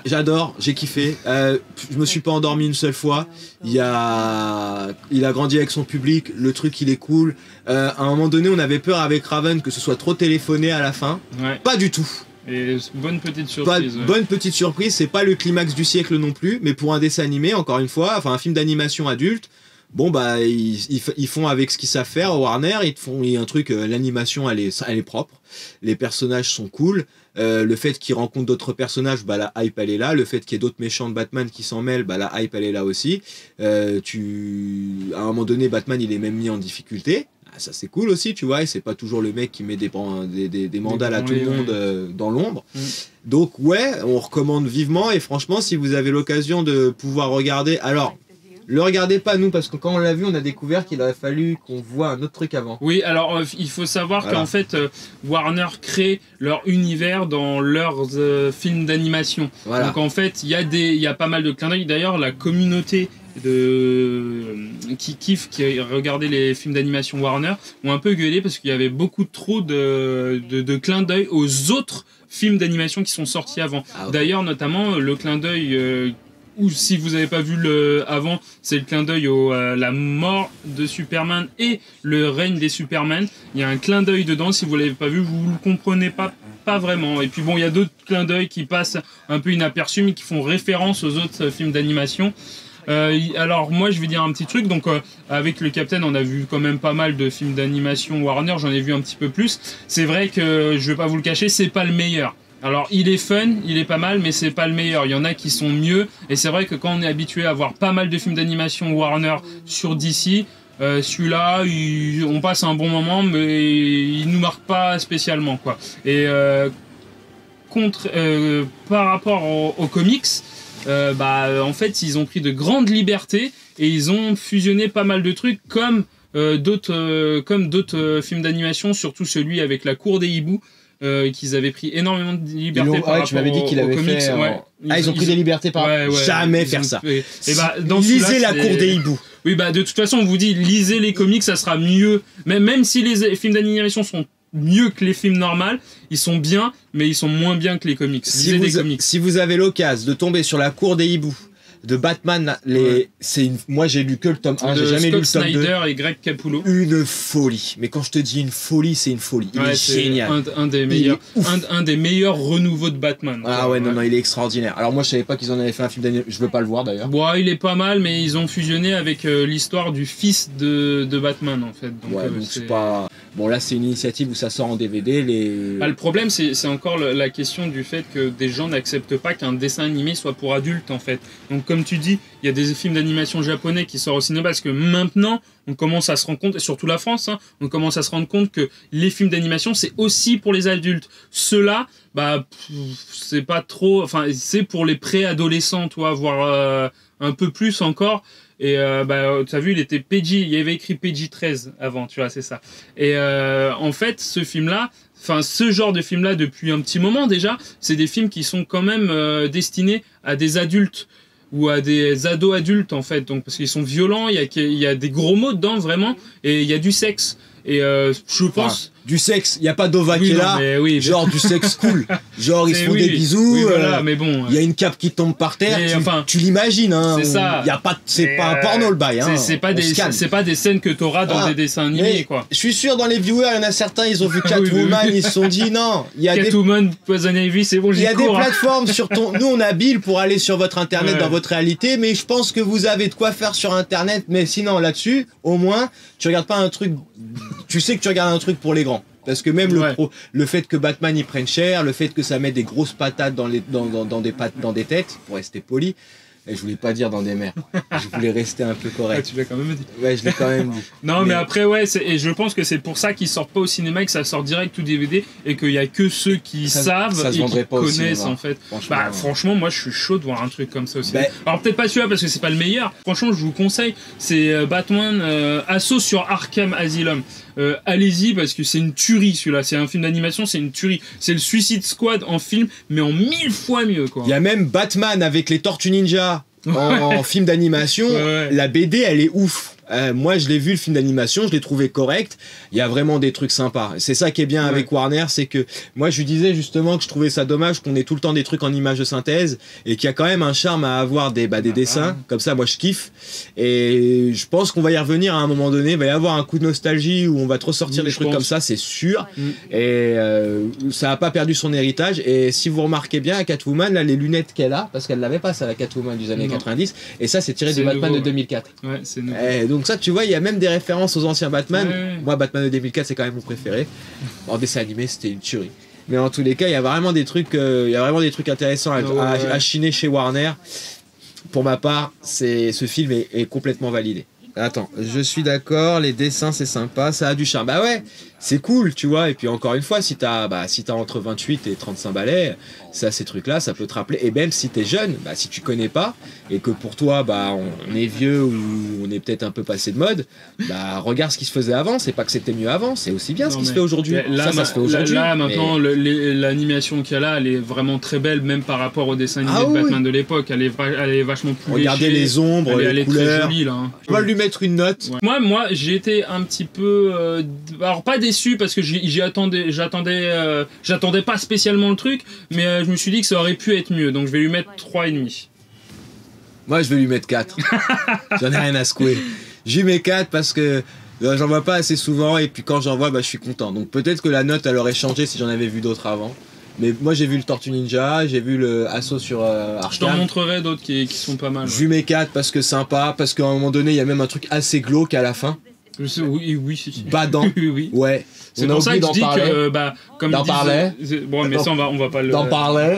j'adore, j'ai kiffé. Je me suis pas endormi une seule fois. Il a grandi avec son public, le truc il est cool. À un moment donné on avait peur avec Raven que ce soit trop téléphoné à la fin. Ouais. Pas du tout. Et bonne petite surprise. Bonne petite surprise, c'est pas le climax du siècle non plus, mais pour un dessin animé, encore une fois, enfin un film d'animation adulte, bon bah ils font avec ce qu'ils savent faire, Warner, ils font un truc, l'animation elle est propre, les personnages sont cool, le fait qu'ils rencontrent d'autres personnages, bah la hype elle est là, le fait qu'il y ait d'autres méchants de Batman qui s'en mêlent, bah la hype elle est là aussi, à un moment donné Batman il est même mis en difficulté. Ça c'est cool aussi tu vois et c'est pas toujours le mec qui met des mandales à tout le monde dans l'ombre. Donc ouais on recommande vivement et franchement si vous avez l'occasion de pouvoir regarder, alors le regardez pas nous parce que quand on l'a vu on a découvert qu'il aurait fallu qu'on voit un autre truc avant. Oui alors il faut savoir qu'en fait Warner crée leur univers dans leurs films d'animation. Donc en fait il y a pas mal de clins d'œil, d'ailleurs la communauté qui regardaient les films d'animation Warner ont un peu gueulé parce qu'il y avait beaucoup trop de clins d'œil aux autres films d'animation qui sont sortis avant. D'ailleurs notamment le clin d'œil ou si vous n'avez pas vu avant, c'est le clin d'œil la mort de Superman et le règne des Superman. Il y a un clin d'œil dedans, si vous l'avez pas vu, vous le comprenez pas vraiment. Et puis bon, il y a d'autres clins d'œil qui passent un peu inaperçus mais qui font référence aux autres films d'animation. Alors moi je vais dire un petit truc, donc avec le Captain on a vu quand même pas mal de films d'animation Warner, j'en ai vu un petit peu plus. C'est vrai que je vais pas vous le cacher, c'est pas le meilleur. Alors il est fun, il est pas mal, mais c'est pas le meilleur. Il y en a qui sont mieux, et c'est vrai que quand on est habitué à voir pas mal de films d'animation Warner sur DC, celui-là, on passe un bon moment, mais il nous marque pas spécialement, quoi. Et par rapport aux comics, en fait, ils ont pris de grandes libertés et ils ont fusionné pas mal de trucs comme d'autres films d'animation, surtout celui avec la cour des hiboux. Qu'ils avaient pris énormément de liberté par rapport tu m'avais dit qu'ils avaient comics. fait, ils ont pris des libertés par jamais faire ça. Lisez la cour des hiboux. Oui, de toute façon, on vous dit, lisez les comics, ça sera mieux. Même si les films d'animation sont mieux que les films normaux, ils sont bien, mais ils sont moins bien que les comics. Lisez des comics. Si vous avez l'occasion de tomber sur la cour des hiboux de Batman, moi j'ai lu que le tome 1, j'ai jamais lu le tome 2. Snyder et Greg Capullo. Une folie. Mais quand je te dis une folie, c'est une folie. Il est génial. Un des meilleurs renouveaux de Batman. Ah ouais, non, il est extraordinaire. Alors moi je savais pas qu'ils en avaient fait un film d'animation, je veux pas le voir d'ailleurs. Bon, il est pas mal, mais ils ont fusionné avec l'histoire du fils de Batman en fait. Donc, donc c'est pas... Bon là c'est une initiative où ça sort en DVD. Le problème c'est encore la question du fait que des gens n'acceptent pas qu'un dessin animé soit pour adultes en fait. Donc comme tu dis, il y a des films d'animation japonais qui sortent au cinéma parce que maintenant on commence à se rendre compte, et surtout la France, on commence à se rendre compte que les films d'animation c'est aussi pour les adultes. Ceux-là, c'est pas trop, enfin c'est pour les préadolescents, voire un peu plus encore. Et tu as vu, il était PG, il y avait écrit PG-13 avant, tu vois, c'est ça. Et en fait, ce genre de film-là, depuis un petit moment déjà, c'est des films qui sont quand même destinés à des adultes ou à des ados adultes en fait, donc parce qu'ils sont violents, il y a des gros mots dedans vraiment, et il y a du sexe. Et je pense... du sexe, il n'y a pas d'Ova qui est là, genre du sexe cool, genre ils se font des bisous, mais bon, il y a une cape qui tombe par terre, tu l'imagines, c'est ça. Y a pas, c'est pas un porno le bail, c'est pas des scènes que t'auras dans des dessins animés, quoi. Je suis sûr dans les viewers, il y en a certains, ils ont vu Catwoman, ils se sont dit non, il y a Catwoman, Poison Ivy, c'est bon, j'y cours. Il y a des plateformes sur nous on a Bill pour aller sur votre internet dans votre réalité, mais je pense que vous avez de quoi faire sur internet, mais sinon là-dessus, au moins, tu regardes pas un truc, tu sais que tu regardes un truc pour les grands. Parce que même le fait que Batman y prenne cher, le fait que ça mette des grosses patates dans des têtes, pour rester poli, et je voulais pas dire dans des mers, je voulais rester un peu correct. Tu l'as quand même dit. Ouais, je l'ai quand même dit. Non, mais après, et je pense que c'est pour ça qu'ils sortent pas au cinéma et que ça sort direct tout DVD et qu'il y a que ceux qui savent et qui connaissent en fait. Franchement, moi je suis chaud de voir un truc comme ça aussi. Alors peut-être pas celui-là parce que c'est pas le meilleur. Franchement, je vous conseille, c'est Batman Assaut sur Arkham Asylum. Allez-y parce que c'est une tuerie celui-là, c'est un film d'animation, c'est une tuerie, c'est le Suicide Squad en film mais en 1000 fois mieux quoi. Il y a même Batman avec les Tortues Ninja en film d'animation, la BD elle est ouf. Moi je l'ai vu le film d'animation, je l'ai trouvé correct, il y a vraiment des trucs sympas, c'est ça qui est bien avec Warner, c'est que moi je lui disais justement que je trouvais ça dommage qu'on ait tout le temps des trucs en images de synthèse et qu'il y a quand même un charme à avoir des dessins, comme ça moi je kiffe et je pense qu'on va y revenir à un moment donné, il va y avoir un coup de nostalgie où on va te ressortir des trucs comme ça, c'est sûr, et ça a pas perdu son héritage. Et si vous remarquez bien à Catwoman, là les lunettes qu'elle a, parce qu'elle l'avait pas ça la Catwoman des années 90, et ça c'est tiré du Batman de 2004. Ouais, c'est nouveau. Donc ça tu vois il y a même des références aux anciens Batman. Moi Batman de 2004 c'est quand même mon préféré. En dessin animé c'était une tuerie, mais en tous les cas il y a vraiment des trucs intéressants à chiner chez Warner. Pour ma part ce film est complètement validé. Attends, je suis d'accord, les dessins c'est sympa, ça a du charme. Bah ouais, c'est cool, tu vois. Et puis encore une fois, si t'as entre 28 et 35 balais, ça, ces trucs-là, ça peut te rappeler. Et même si t'es jeune, si tu connais pas, et que pour toi, on est vieux ou on est peut-être un peu passé de mode, regarde ce qui se faisait avant. C'est pas que c'était mieux avant, c'est aussi bien ce qui se fait aujourd'hui. Ça se fait aujourd'hui. Là, maintenant, l'animation qu'il y a là, elle est vraiment très belle, même par rapport au dessin animé de Batman de l'époque. Elle est vachement plus Regardez les ombres, les couleurs. Elle est très jolie, là. Je vais lui mettre une note. Ouais. Moi, j'ai été un petit peu, alors pas déçu parce que j'attendais pas spécialement le truc, mais je me suis dit que ça aurait pu être mieux, donc je vais lui mettre 3,5. Moi, je vais lui mettre 4. J'en ai rien à secouer. Je lui mets 4 parce que j'en vois pas assez souvent et puis quand j'en vois, je suis content. Donc peut-être que la note elle aurait changé si j'en avais vu d'autres avant. Mais moi j'ai vu le Tortue Ninja, j'ai vu le Assaut sur Arkham. Je t'en montrerai d'autres qui sont pas mal. Je lui mets 4 parce que sympa, parce qu'à un moment donné il y a même un truc assez glauque à la fin. Oui, si. Badant. Oui. Ouais. C'est pour ça que je dis que, comme d'en parler. Bon, mais ça, on va pas le... D'en parler.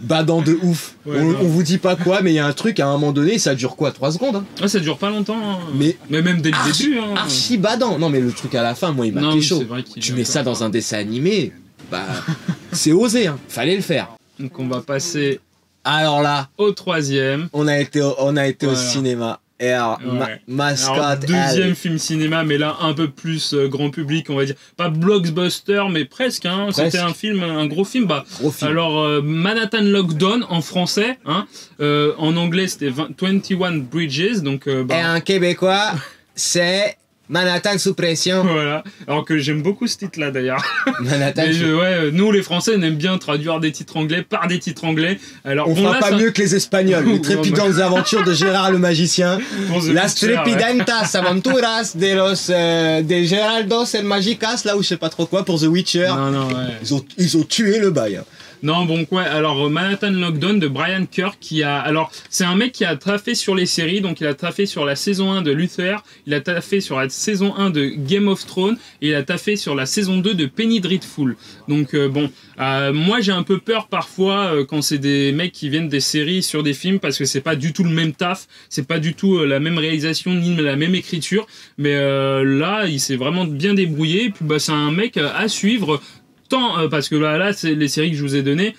Badant de ouf. Ouais, on vous dit pas quoi, mais il y a un truc, à un moment donné, ça dure quoi, 3 secondes, hein. Ah, ça dure pas longtemps. Hein. Mais même dès le début. Hein. Archi badant. Non, mais le truc à la fin, moi, il m'a fait chaud. Tu mets ça dans un dessin animé, c'est osé, hein. Fallait le faire. Donc, on va passer... Alors là... au 3e. On a été au cinéma. Et alors, Mascotte. Deuxième film cinéma, mais là un peu plus grand public, on va dire. Pas blockbuster, mais presque. Hein. C'était un gros film. Gros film. Alors, Manhattan Lockdown en français. Hein. En anglais, c'était 21 Bridges. Donc, Et en québécois, c'est Manhattan sous pression. Voilà. Alors que j'aime beaucoup ce titre-là d'ailleurs. Manhattan. Nous les Français, on aime bien traduire des titres anglais par des titres anglais. Alors on fera pas mieux que les Espagnols. Les trépidantes aventures de Gérard le magicien. Las trepidantas aventuras de Geraldos el Magicas, là où je sais pas trop quoi pour The Witcher. Non, ouais. Ils ont tué le bail. Non, bon, ouais, alors Manhattan Lockdown de Brian Kirk alors, c'est un mec qui a taffé sur les séries, donc il a taffé sur la saison 1 de Luther, il a taffé sur la saison 1 de Game of Thrones, et il a taffé sur la saison 2 de Penny Dreadful. Donc, moi j'ai un peu peur parfois quand c'est des mecs qui viennent des séries sur des films, parce que c'est pas du tout le même taf, c'est pas du tout la même réalisation, ni la même écriture, mais là, il s'est vraiment bien débrouillé, et puis c'est un mec à suivre. Parce que là c'est les séries que je vous ai données,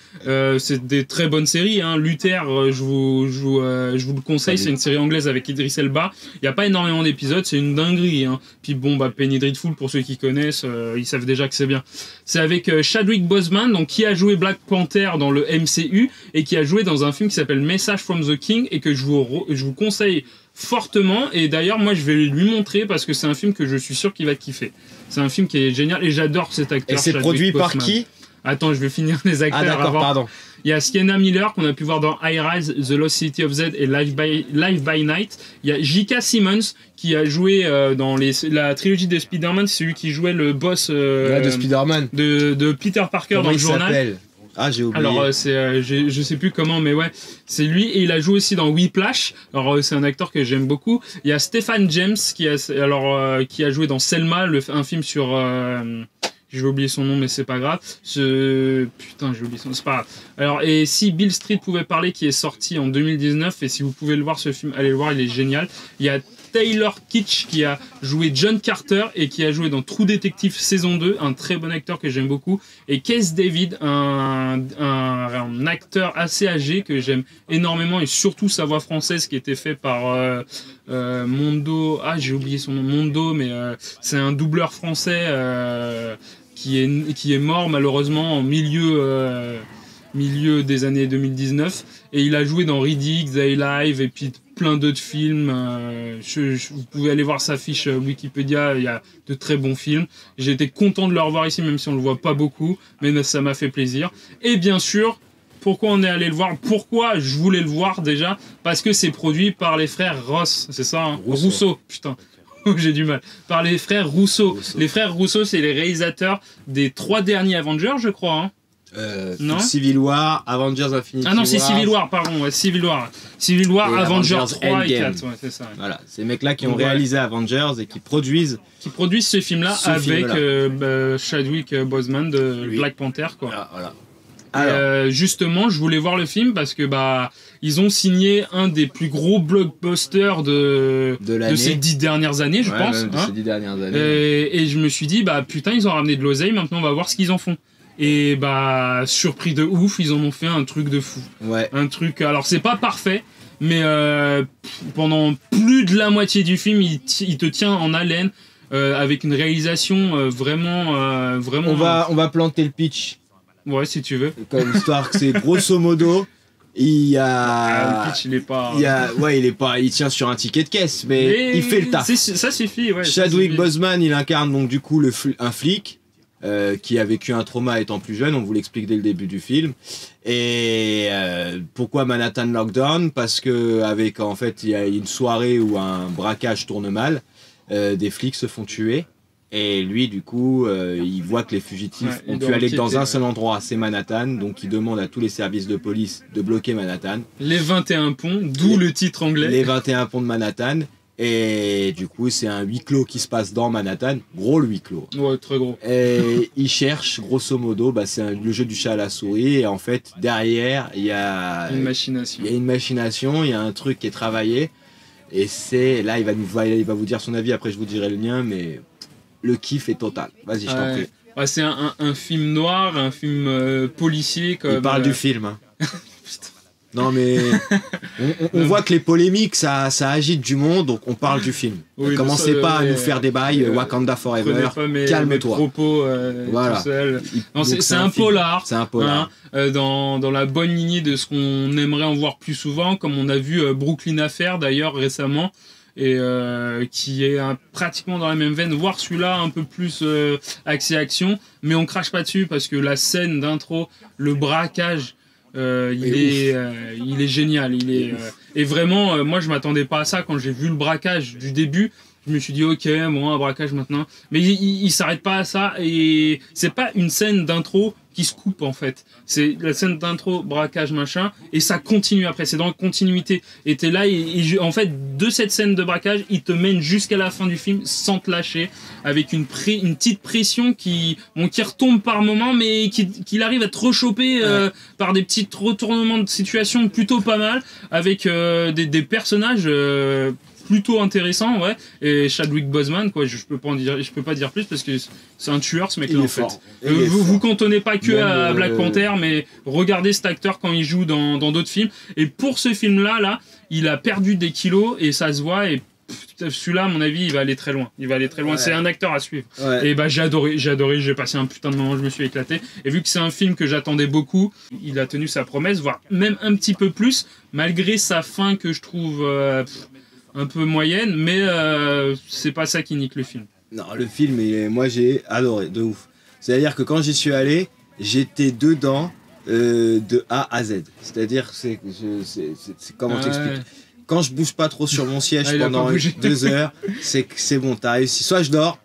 c'est des très bonnes séries, hein. Luther, je vous le conseille, c'est une série anglaise avec Idris Elba. Il y a pas énormément d'épisodes, c'est une dinguerie, hein. Puis bon, Penny Dreadful, pour ceux qui connaissent, ils savent déjà que c'est bien. C'est avec Chadwick Boseman, donc qui a joué Black Panther dans le MCU et qui a joué dans un film qui s'appelle Message from the King et que je vous conseille fortement. Et d'ailleurs, moi je vais lui montrer parce que c'est un film que je suis sûr qu'il va kiffer. C'est un film qui est génial et j'adore cet acteur. Et c'est produit par qui ? Attends, je vais finir les acteurs. Ah d'accord, pardon. Il y a Sienna Miller qu'on a pu voir dans High Rise, The Lost City of Z et Live by Night. Il y a J.K. Simmons qui a joué dans la trilogie de Spider-Man, c'est celui qui jouait le boss de Spider-Man. De Peter Parker. Comment dans le journal. Ah, j'ai oublié. Alors, je sais plus comment, mais ouais, c'est lui. Et il a joué aussi dans Whiplash. Alors, c'est un acteur que j'aime beaucoup. Il y a Stephen James qui a joué dans Selma, un film sur... j'ai oublié son nom, mais c'est pas grave. Putain, j'ai oublié son nom, c'est pas grave. Alors, et si Bill Street pouvait parler, qui est sorti en 2019, et si vous pouvez le voir, ce film, allez le voir, il est génial. Il y a Taylor Kitsch qui a joué John Carter et qui a joué dans True Detective saison 2, un très bon acteur que j'aime beaucoup, et Keith David, un acteur assez âgé que j'aime énormément, et surtout sa voix française qui était fait par Mondo, j'ai oublié son nom, Mondo, mais c'est un doubleur français qui est mort malheureusement en milieu des années 2019, et il a joué dans Riddick, They Live et puis plein d'autres films. Vous pouvez aller voir sa fiche Wikipédia, il y a de très bons films. J'ai été content de le revoir ici, même si on le voit pas beaucoup, mais ça m'a fait plaisir. Et bien sûr, pourquoi on est allé le voir ? Pourquoi je voulais le voir déjà ? Parce que c'est produit par les frères Ross, c'est ça, hein ? Rousseau, putain. J'ai du mal. Par les frères Rousseau. Les frères Rousseau, c'est les réalisateurs des 3 derniers Avengers, je crois, hein. Non, Civil War, Avengers Infinity War. Ah non, c'est Civil War, pardon, ouais, Civil War, et Avengers 3 et 4, ouais, c'est ça. Ouais. Voilà, ces mecs-là qui ont réalisé Avengers et qui produisent ce film-là avec Chadwick Boseman de Black Panther, quoi. Voilà. Alors. Justement, je voulais voir le film parce que ils ont signé un des plus gros blockbusters de ces 10 dernières années, je pense. De ces 10 dernières années. Et je me suis dit, putain, ils ont ramené de l'oseille, maintenant on va voir ce qu'ils en font. Et surpris de ouf, ils en ont fait un truc de fou. Ouais. Un truc, alors c'est pas parfait, mais pendant plus de la moitié du film, il te tient en haleine avec une réalisation vraiment. On va planter le pitch. Ouais, si tu veux. Comme histoire que c'est grosso modo, il y a. Le pitch, il est pas. Il tient sur un ticket de caisse, mais il fait le taf. Ça suffit, ouais. Chadwick Boseman, il incarne donc du coup un flic. Qui a vécu un trauma étant plus jeune, on vous l'explique dès le début du film. Et pourquoi Manhattan Lockdown ? Parce que en fait, il y a une soirée où un braquage tourne mal, des flics se font tuer, et lui, du coup, il voit que les fugitifs ont pu aller que dans un seul endroit, c'est Manhattan, donc il demande à tous les services de police de bloquer Manhattan. Les 21 ponts, d'où le titre anglais. Les 21 ponts de Manhattan. Et du coup, c'est un huis clos qui se passe dans Manhattan. Gros le huis clos. Ouais, très gros. Et il cherche, grosso modo, c'est le jeu du chat à la souris. Et en fait, derrière, il y a une machination. Il y a une machination, il y a un truc qui est travaillé. Et c'est là, il va vous dire son avis. Après, je vous dirai le mien, mais le kiff est total. Vas-y, je t'en prie. Ouais, c'est un film noir, un film policier. Comme, il parle du film. Hein. Non mais on voit que les polémiques ça agite du monde, donc on parle du film. Oui, commencez pas à nous faire des bails Wakanda Forever. Calme-toi. Propos voilà. Tout seul. C'est un polar. C'est un polar. Hein, dans la bonne lignée de ce qu'on aimerait en voir plus souvent, comme on a vu Brooklyn Affair d'ailleurs récemment. Et qui est pratiquement dans la même veine, voire celui-là un peu plus axé action, mais on crache pas dessus parce que la scène d'intro, le braquage, il est génial. Et vraiment, moi je m'attendais pas à ça quand j'ai vu le braquage du début. Je me suis dit ok, bon, un braquage maintenant, mais il s'arrête pas à ça. Et c'est pas une scène d'intro qui se coupe en fait. C'est la scène d'intro, braquage, machin, et ça continue après. C'est dans la continuité. Et t'es là, en fait, de cette scène de braquage, il te mène jusqu'à la fin du film sans te lâcher, avec une petite pression qui retombe par moment, mais qu'il arrive à te rechoper par des petits retournements de situation plutôt pas mal, avec des personnages plutôt intéressant, ouais. Et Chadwick Boseman, quoi, je peux pas dire plus parce que c'est un tueur ce mec-là en fait. Vous cantonnez pas que à Black Panther, mais regardez cet acteur quand il joue dans d'autres films. Et pour ce film-là, il a perdu des kilos et ça se voit. Et celui-là, à mon avis, il va aller très loin. Ouais. C'est un acteur à suivre. Ouais. Et j'ai adoré. J'ai passé un putain de moment, je me suis éclaté. Et vu que c'est un film que j'attendais beaucoup, il a tenu sa promesse, voire même un petit peu plus, malgré sa fin que je trouve un peu moyenne, mais c'est pas ça qui nique le film. Non, le film, moi j'ai adoré, de ouf. C'est-à-dire que quand j'y suis allé, j'étais dedans de A à Z. C'est-à-dire, c'est comment t'expliques. Quand je bouge pas trop sur mon siège pendant 2 heures, c'est bon, t'as réussi. Soit je dors,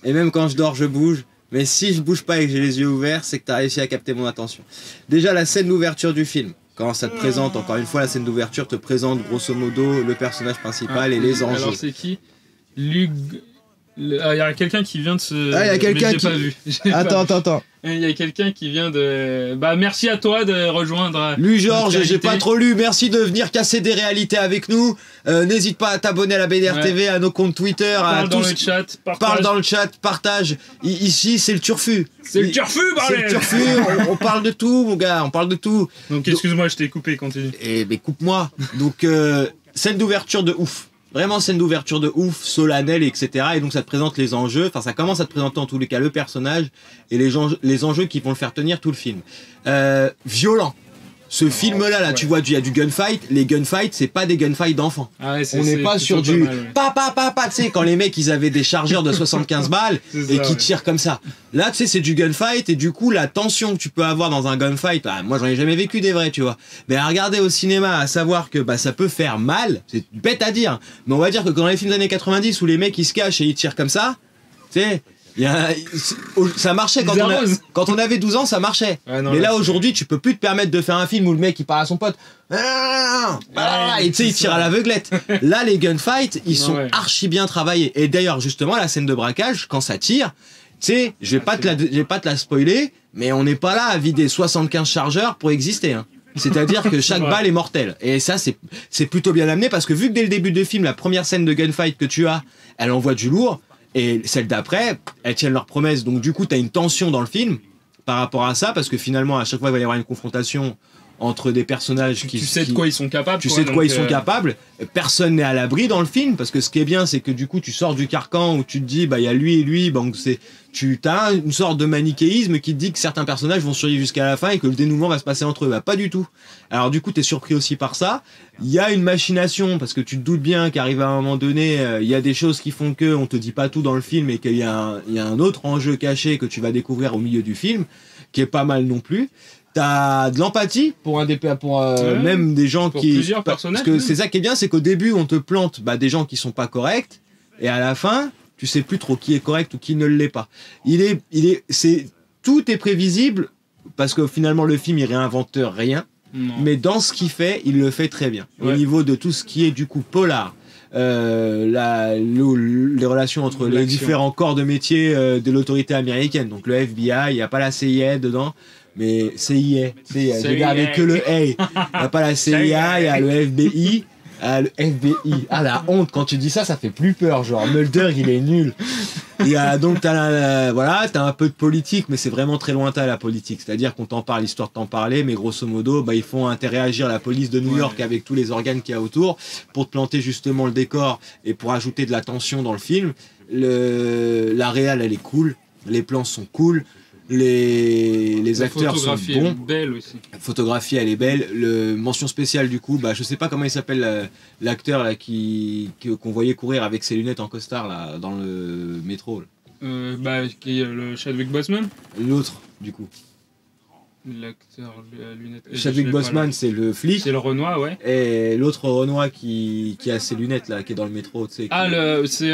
et même quand je dors, je bouge. Mais si je bouge pas et que j'ai les yeux ouverts, c'est que t'as réussi à capter mon attention. Déjà, la scène d'ouverture du film. Quand ça te présente, encore une fois, la scène d'ouverture te présente grosso modo le personnage principal et les enjeux. Alors c'est qui ? Il y a quelqu'un qui vient de se... Ah, il y a quelqu'un qui... pas vu. Attends. Il y a quelqu'un qui vient de... merci à toi de rejoindre... Lu Georges, j'ai pas trop lu. Merci de venir casser des réalités avec nous. N'hésite pas à t'abonner à la BDR TV, à nos comptes Twitter, à tous. Le chat, parle dans le chat, partage. Ici, c'est le turfu. C'est le turfu, bordel. C'est le turfu. on parle de tout, mon gars. On parle de tout. Donc excuse-moi, je t'ai coupé, continue. Mais coupe-moi. Donc, scène d'ouverture de ouf. Vraiment scène d'ouverture de ouf, solennelle, etc. Et donc ça te présente les enjeux, enfin ça commence à te présenter en tous les cas le personnage et les enjeux qui vont le faire tenir tout le film. Violent. Ce film-là, tu vois, il y a du gunfight. Les gunfights, c'est pas des gunfights d'enfants. On n'est pas sur du papa, tu sais, quand les mecs ils avaient des chargeurs de 75 balles et qui tirent comme ça. Là, tu sais, c'est du gunfight et du coup, la tension que tu peux avoir dans un gunfight, moi j'en ai jamais vécu des vrais, tu vois. Mais à regarder au cinéma, à savoir que ça peut faire mal, c'est bête à dire. Mais on va dire que dans les films des années 90 où les mecs ils se cachent et ils tirent comme ça, tu sais. Ça marchait quand on avait 12 ans, ça marchait. Mais là aujourd'hui, tu peux plus te permettre de faire un film où le mec il parle à son pote et tu sais il tire à l'aveuglette. Là les gunfights, ils sont archi bien travaillés. Et d'ailleurs justement la scène de braquage quand ça tire, tu sais, je vais pas te la spoiler, mais on n'est pas là à vider 75 chargeurs pour exister hein. C'est-à-dire que chaque balle est mortelle. Et ça, c'est plutôt bien amené parce que vu que dès le début du film, la première scène de gunfight que tu as, elle envoie du lourd. Et celles d'après, elles tiennent leurs promesses. Donc du coup, t'as une tension dans le film par rapport à ça, parce que finalement, à chaque fois, il va y avoir une confrontation entre des personnages qui... Tu sais de quoi ils sont capables. Tu sais de quoi ils sont capables. Personne n'est à l'abri dans le film, parce que ce qui est bien, c'est que du coup, tu sors du carcan où tu te dis, il y a lui et lui, donc tu as une sorte de manichéisme qui te dit que certains personnages vont survivre jusqu'à la fin et que le dénouement va se passer entre eux. Pas du tout. Alors du coup, t'es surpris aussi par ça. Il y a une machination, parce que tu te doutes bien qu'arrive à un moment donné, il y a des choses qui font que on te dit pas tout dans le film et qu'il y a un autre enjeu caché que tu vas découvrir au milieu du film, qui est pas mal non plus. T'as de l'empathie pour même des gens pour plusieurs personnages. Parce que c'est ça qui est bien, c'est qu'au début on te plante des gens qui sont pas corrects et à la fin tu sais plus trop qui est correct ou qui ne l'est pas. Tout est prévisible parce que finalement le film il réinvente rien. Non. Mais dans ce qu'il fait, il le fait très bien. Ouais. Au niveau de tout ce qui est du coup polar, les relations entre les différents corps de métier de l'autorité américaine. Donc le FBI, il n'y a pas la CIA dedans, mais CIA. J'ai gardé que le A. Il n'y a pas la CIA, il y a le FBI. Le FBI. Ah, la honte, quand tu dis ça, ça fait plus peur. Genre, Mulder, il est nul. Donc, t'as un peu de politique, mais c'est vraiment très lointain la politique. C'est-à-dire qu'on t'en parle, histoire de t'en parler, mais grosso modo, ils font interagir la police de New York avec tous les organes qu'il y a autour pour te planter justement le décor et pour ajouter de la tension dans le film. La réal, elle est cool. Les plans sont cool. Les acteurs sont bons. Elle est belle aussi. La photographie, elle est belle. Mention spéciale du coup, je sais pas comment il s'appelle l'acteur là qu'on voyait courir avec ses lunettes en costard là dans le métro. Qui est le Chadwick Boseman. L'autre du coup. L'acteur lunettes. Chadwick Boseman, c'est le flic. C'est le Renoir, ouais. Et l'autre Renoir qui a ses lunettes là, qui est dans le métro, tu sais. C'est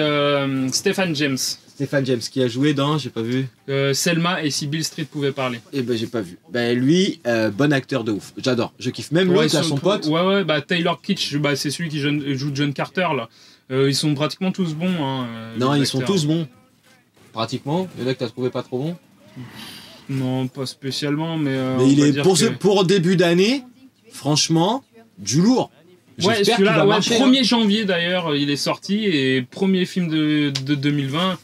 Stephen James. Stephen James qui a joué dans, j'ai pas vu. Selma et si Bill Street pouvait parler. Et j'ai pas vu. Lui, bon acteur de ouf. J'adore. Je kiffe. Même l'autre, là, son pote. Ouais, Taylor Kitsch, c'est celui qui joue John Carter là. Ils sont pratiquement tous bons. Non, ils sont tous bons. Pratiquement. Il y en a que t'as trouvé pas trop bon. Non, pas spécialement, mais il est pour début d'année, franchement, du lourd. Ouais, celui-là, 1er janvier d'ailleurs, il est sorti et premier film de 2020.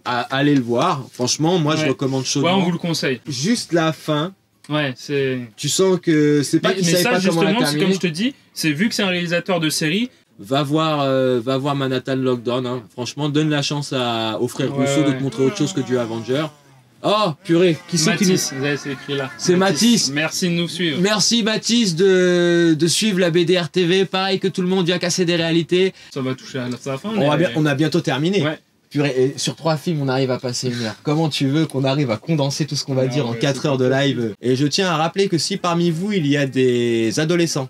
Allez le voir, franchement, moi je recommande chaudement. Ouais, on vous le conseille. Juste la fin. Ouais, c'est. Tu sens que c'est pas qu'il savait pas comment la terminer. C'est comme je te dis, c'est vu que c'est un réalisateur de série. Va voir Manhattan Lockdown. Hein. Franchement, donne la chance aux frères Rousseau de te montrer autre chose que du Avenger. Oh purée, qui c'est qui nous... c'est écrit là. C'est Mathis. Merci de nous suivre. Merci Mathis de suivre la BDR TV. Pareil que tout le monde vient casser des réalités. Ça va toucher à la fin. On a bientôt terminé. Ouais. Purée, et sur 3 films, on arrive à passer 1 heure. Comment tu veux qu'on arrive à condenser tout ce qu'on va dire en 4 heures de live? Et je tiens à rappeler que si parmi vous, il y a des adolescents,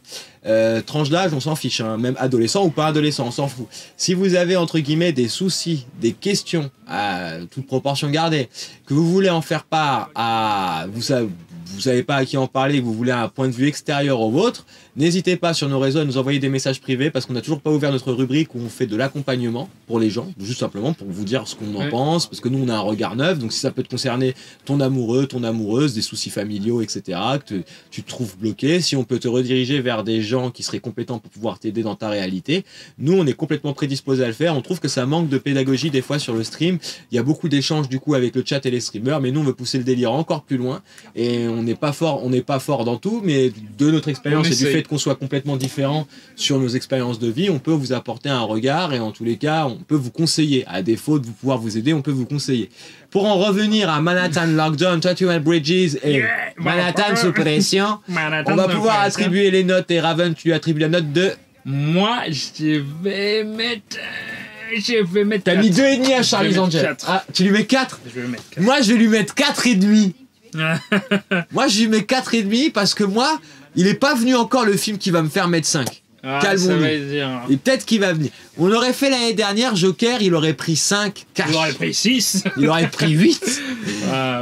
tranche d'âge, on s'en fiche, hein, même adolescents ou pas adolescents, on s'en fout. Si vous avez, entre guillemets, des soucis, des questions, à toute proportion gardée, que vous voulez en faire part à... Vous savez pas à qui en parler, que vous voulez un point de vue extérieur au vôtre, n'hésitez pas sur nos réseaux à nous envoyer des messages privés parce qu'on n'a toujours pas ouvert notre rubrique où on fait de l'accompagnement pour les gens, juste simplement pour vous dire ce qu'on en pense, parce que nous on a un regard neuf, donc si ça peut te concerner ton amoureux, ton amoureuse, des soucis familiaux, etc., que tu te trouves bloqué, si on peut te rediriger vers des gens qui seraient compétents pour pouvoir t'aider dans ta réalité, nous on est complètement prédisposés à le faire, on trouve que ça manque de pédagogie des fois sur le stream, il y a beaucoup d'échanges du coup avec le chat et les streamers, mais nous on veut pousser le délire encore plus loin, et on n'est pas fort dans tout, mais de notre expérience et du fait qu'on soit complètement différent sur nos expériences de vie, on peut vous apporter un regard et en tous les cas, on peut vous conseiller. À défaut de pouvoir vous aider, on peut vous conseiller. Pour en revenir à Manhattan Lockdown, 21 Bridges et Manhattan sous pression, on va pouvoir attribuer les notes et Raven, tu lui attribues la note de... Moi, je vais mettre... T'as mis 2,5 à Charlie's Angels. Ah, tu lui mets 4? Je vais lui mettre 4. Moi, je vais lui mettre 4,5. Moi je lui mets 4,5 parce que moi il est pas venu encore le film qui va me faire mettre 5. Calmons-nous. Et peut-être qu'il va venir. On aurait fait l'année dernière Joker, il aurait pris 5 cash. Il aurait pris 6. Il aurait pris 8.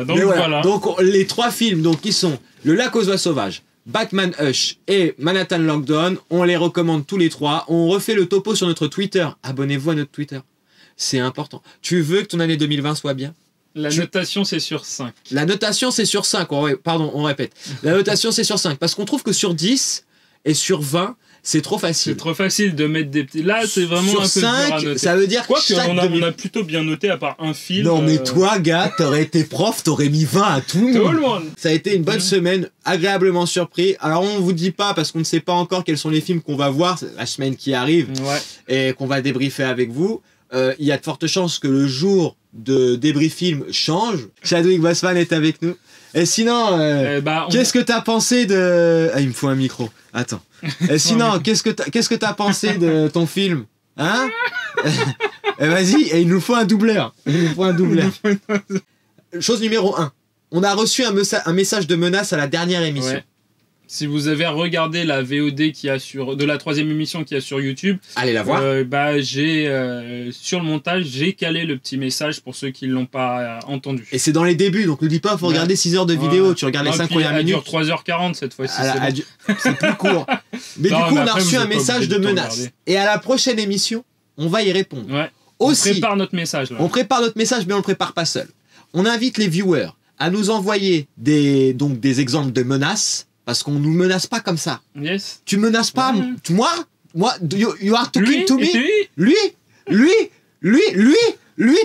Donc voilà. Donc les 3 films donc, qui sont Le Lac aux Oies Sauvages, Batman Hush et Manhattan Lockdown, on les recommande tous les 3. On refait le topo sur notre Twitter. Abonnez-vous à notre Twitter. C'est important. Tu veux que ton année 2020 soit bien? La notation, c'est sur 5. La notation, c'est sur 5. On répète. La notation, c'est sur 5. Parce qu'on trouve que sur 10 et sur 20, c'est trop facile. C'est trop facile de mettre des petits... Là, c'est vraiment sur un peu 5, dur à noter. Ça veut dire que on a plutôt bien noté, à part un film. Non, mais toi, gars, t'aurais été prof, t'aurais mis 20 à tout le monde. Ça a été une bonne semaine, agréablement surpris. Alors, on vous dit pas, parce qu'on ne sait pas encore quels sont les films qu'on va voir la semaine qui arrive et qu'on va débriefer avec vous. Il y a de fortes chances que le jour de débrief film change. Chadwick Boseman est avec nous. Et sinon, qu'est-ce que t'as pensé de... Ah, il me faut un micro. Attends. Et sinon, qu'est-ce que t'as pensé de ton film? Hein? Vas-y, et il nous faut un doubleur. Chose numéro 1. On a reçu un message de menace à la dernière émission. Ouais. Si vous avez regardé la VOD qui a de la 3e émission qui a sur YouTube, allez la voir. Sur le montage, j'ai calé le petit message pour ceux qui ne l'ont pas entendu. Et c'est dans les débuts, donc ne dis pas, faut regarder 6 heures de vidéo, tu regardes les 5 premières minutes. Elle dure 3h40 cette fois-ci. C'est plus court. Mais du coup, on a reçu un message de menace. Et à la prochaine émission, on va y répondre. Ouais. Aussi, on prépare notre message. Là. On prépare notre message, mais on le prépare pas seul. On invite les viewers à nous envoyer des exemples de menaces, parce qu'on nous menace pas comme ça. Yes. Tu menaces pas moi, you are talking to me. Lui,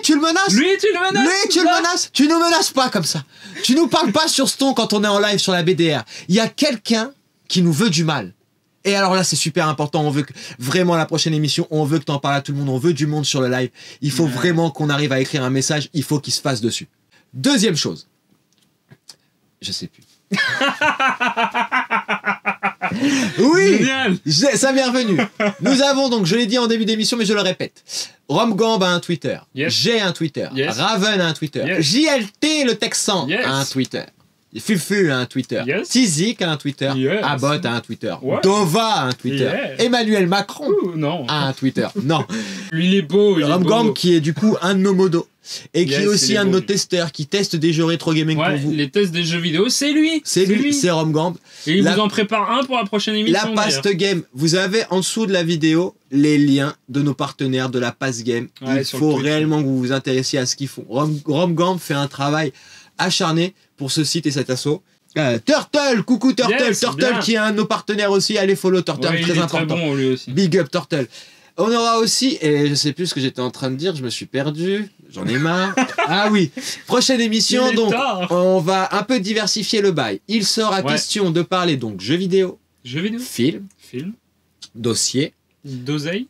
tu le menaces. Lui, tu le menaces. Lui, tu le menaces. Tu nous menaces pas comme ça. Tu nous parles pas sur Ston quand on est en live sur la BDR. Il y a quelqu'un qui nous veut du mal. Et alors là, c'est super important. On veut que, vraiment, la prochaine émission, on veut que t'en parles à tout le monde. On veut du monde sur le live. Il faut vraiment qu'on arrive à écrire un message. Il faut qu'il se fasse dessus. Deuxième chose. Je sais plus. Oui, ça m'est revenu. Nous avons donc, je l'ai dit en début d'émission, mais je le répète. Romgamb a un Twitter. Yes. J'ai un Twitter. Yes. Raven a un Twitter. Yes. JLT le Texan Yes. a un Twitter. Fufu a un Twitter. Yes. Tizik a un Twitter. Yes. Abbott a un Twitter. Ouais. Dova a un Twitter. Yes. Emmanuel Macron non. a un Twitter. Non. Lui, il est beau. Romgamb qui est du coup un de nos modos. Et qui Yes, est aussi il est un de beau, nos lui. testeurs qui teste des jeux rétro gaming pour vous. Les tests des jeux vidéo, c'est lui. C'est lui, c'est Romgamb. Et il vous en prépare un pour la prochaine émission. La Past Game, vous avez en dessous de la vidéo les liens de nos partenaires de la Past Game. Ouais, il sur faut le Twitch. réellement que vous vous intéressiez à ce qu'ils font. Romgamb fait un travail acharné pour ce site et cet assaut. Turtle, coucou Turtle, Yes, Turtle bien. qui est un de nos partenaires aussi, allez follow Turtle, Ouais, il très est important. Très bon, lui aussi. Big up Turtle. On aura aussi, et je sais plus ce que j'étais en train de dire, je me suis perdu, j'en ai marre. Ah oui, prochaine émission, Il est donc tard. on va un peu diversifier le bail. Il sera question de parler donc jeux vidéo, Jeux vidéo. film, dossier, Dossier.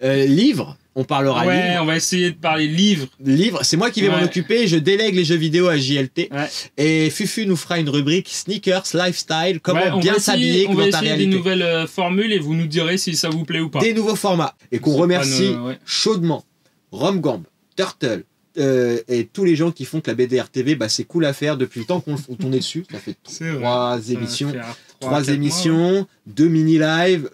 livre. On parlera Ouais, livre. on va essayer de parler livre. Livre, c'est moi qui vais m'en occuper. Je délègue les jeux vidéo à JLT. Ouais. Et Fufu nous fera une rubrique sneakers, lifestyle, comment Ouais, bien s'habiller on va dans ta essayer réalité. des nouvelles formules et vous nous direz si ça vous plaît ou pas. Des nouveaux formats. Et qu'on remercie ouais. chaudement Romgamb, Turtle et tous les gens qui font que la BDR TV, bah, c'est cool à faire depuis le temps qu'on est dessus. Ça fait C'est vrai. 3 Ça émissions. fait 3 émissions, 2 mini-lives,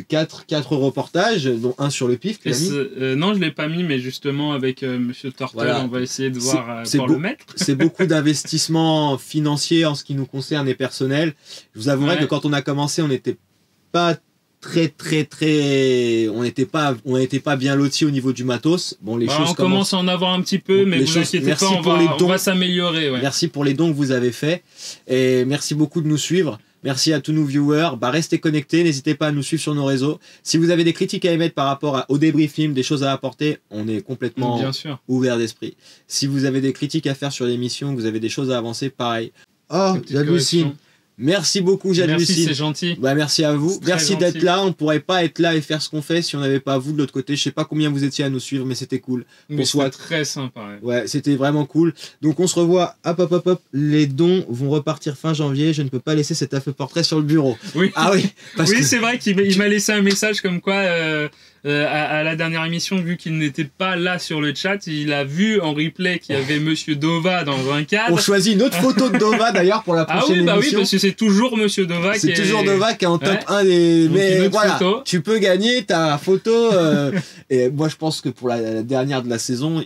4 reportages, dont un sur le pif. Non, je l'ai pas mis, mais justement avec Monsieur Turtle, Voilà. on va essayer de voir C'est pour le mettre. C'est beaucoup d'investissements financiers en ce qui nous concerne et personnel. Je vous avouerai que quand on a commencé, on n'était pas on n'était pas bien lotis au niveau du matos. Bon, les choses on commence à en avoir un petit peu, mais vous inquiétez pas, on va s'améliorer. Ouais. Merci pour les dons que vous avez faits et merci beaucoup de nous suivre. Merci à tous nos viewers. Restez connectés, n'hésitez pas à nous suivre sur nos réseaux. Si vous avez des critiques à émettre par rapport au débrief film, des choses à apporter, on est complètement ouvert d'esprit. Si vous avez des critiques à faire sur l'émission, que vous avez des choses à avancer, pareil. Oh, j'hallucine. Merci beaucoup, j'hallucine. Merci, c'est gentil. Merci à vous. Merci d'être là. On pourrait pas être là et faire ce qu'on fait si on n'avait pas vous de l'autre côté. Je sais pas combien vous étiez à nous suivre, mais c'était cool. Mais c'était très sympa. Ouais, c'était vraiment cool. Donc on se revoit. Hop. Les dons vont repartir fin janvier. Je ne peux pas laisser cet affreux portrait sur le bureau. Oui. Ah oui. Oui, c'est vrai qu'il m'a laissé un message comme quoi. À la dernière émission, vu qu'il n'était pas là sur le chat, il a vu en replay qu'il y avait Monsieur Dova dans un cadre. On choisit une autre photo de Dova d'ailleurs pour la prochaine émission. Ah oui, parce que c'est toujours Monsieur Dova qui est... C'est toujours Dova qui est en top 1 des... Mais voilà, tu peux gagner ta photo. Et moi, je pense que pour la dernière de la saison,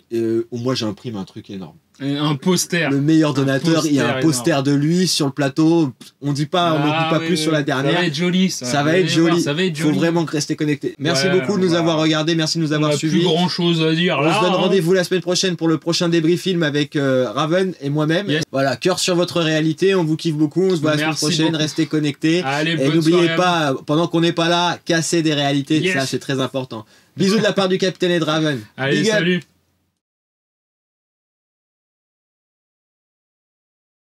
moi, j'imprime un truc énorme. Un poster. Le meilleur donateur, il y a un poster énorme de lui sur le plateau. On dit pas, on n'en dit pas plus sur la dernière. Ça va être joli, ça. Ça va être joli. Faut vraiment rester connecté. Merci beaucoup de nous avoir regardé, merci de nous avoir suivis. Plus grand chose à dire là. On se donne rendez-vous la semaine prochaine pour le prochain débrief film avec Raven et moi-même. Yes. Voilà, cœur sur votre réalité, on vous kiffe beaucoup. On se voit la semaine prochaine, restez connectés. Allez, et n'oubliez pas, pendant qu'on n'est pas là, casser des réalités, ça c'est très important. Bisous de la part du Capitaine et de Raven. Allez, salut.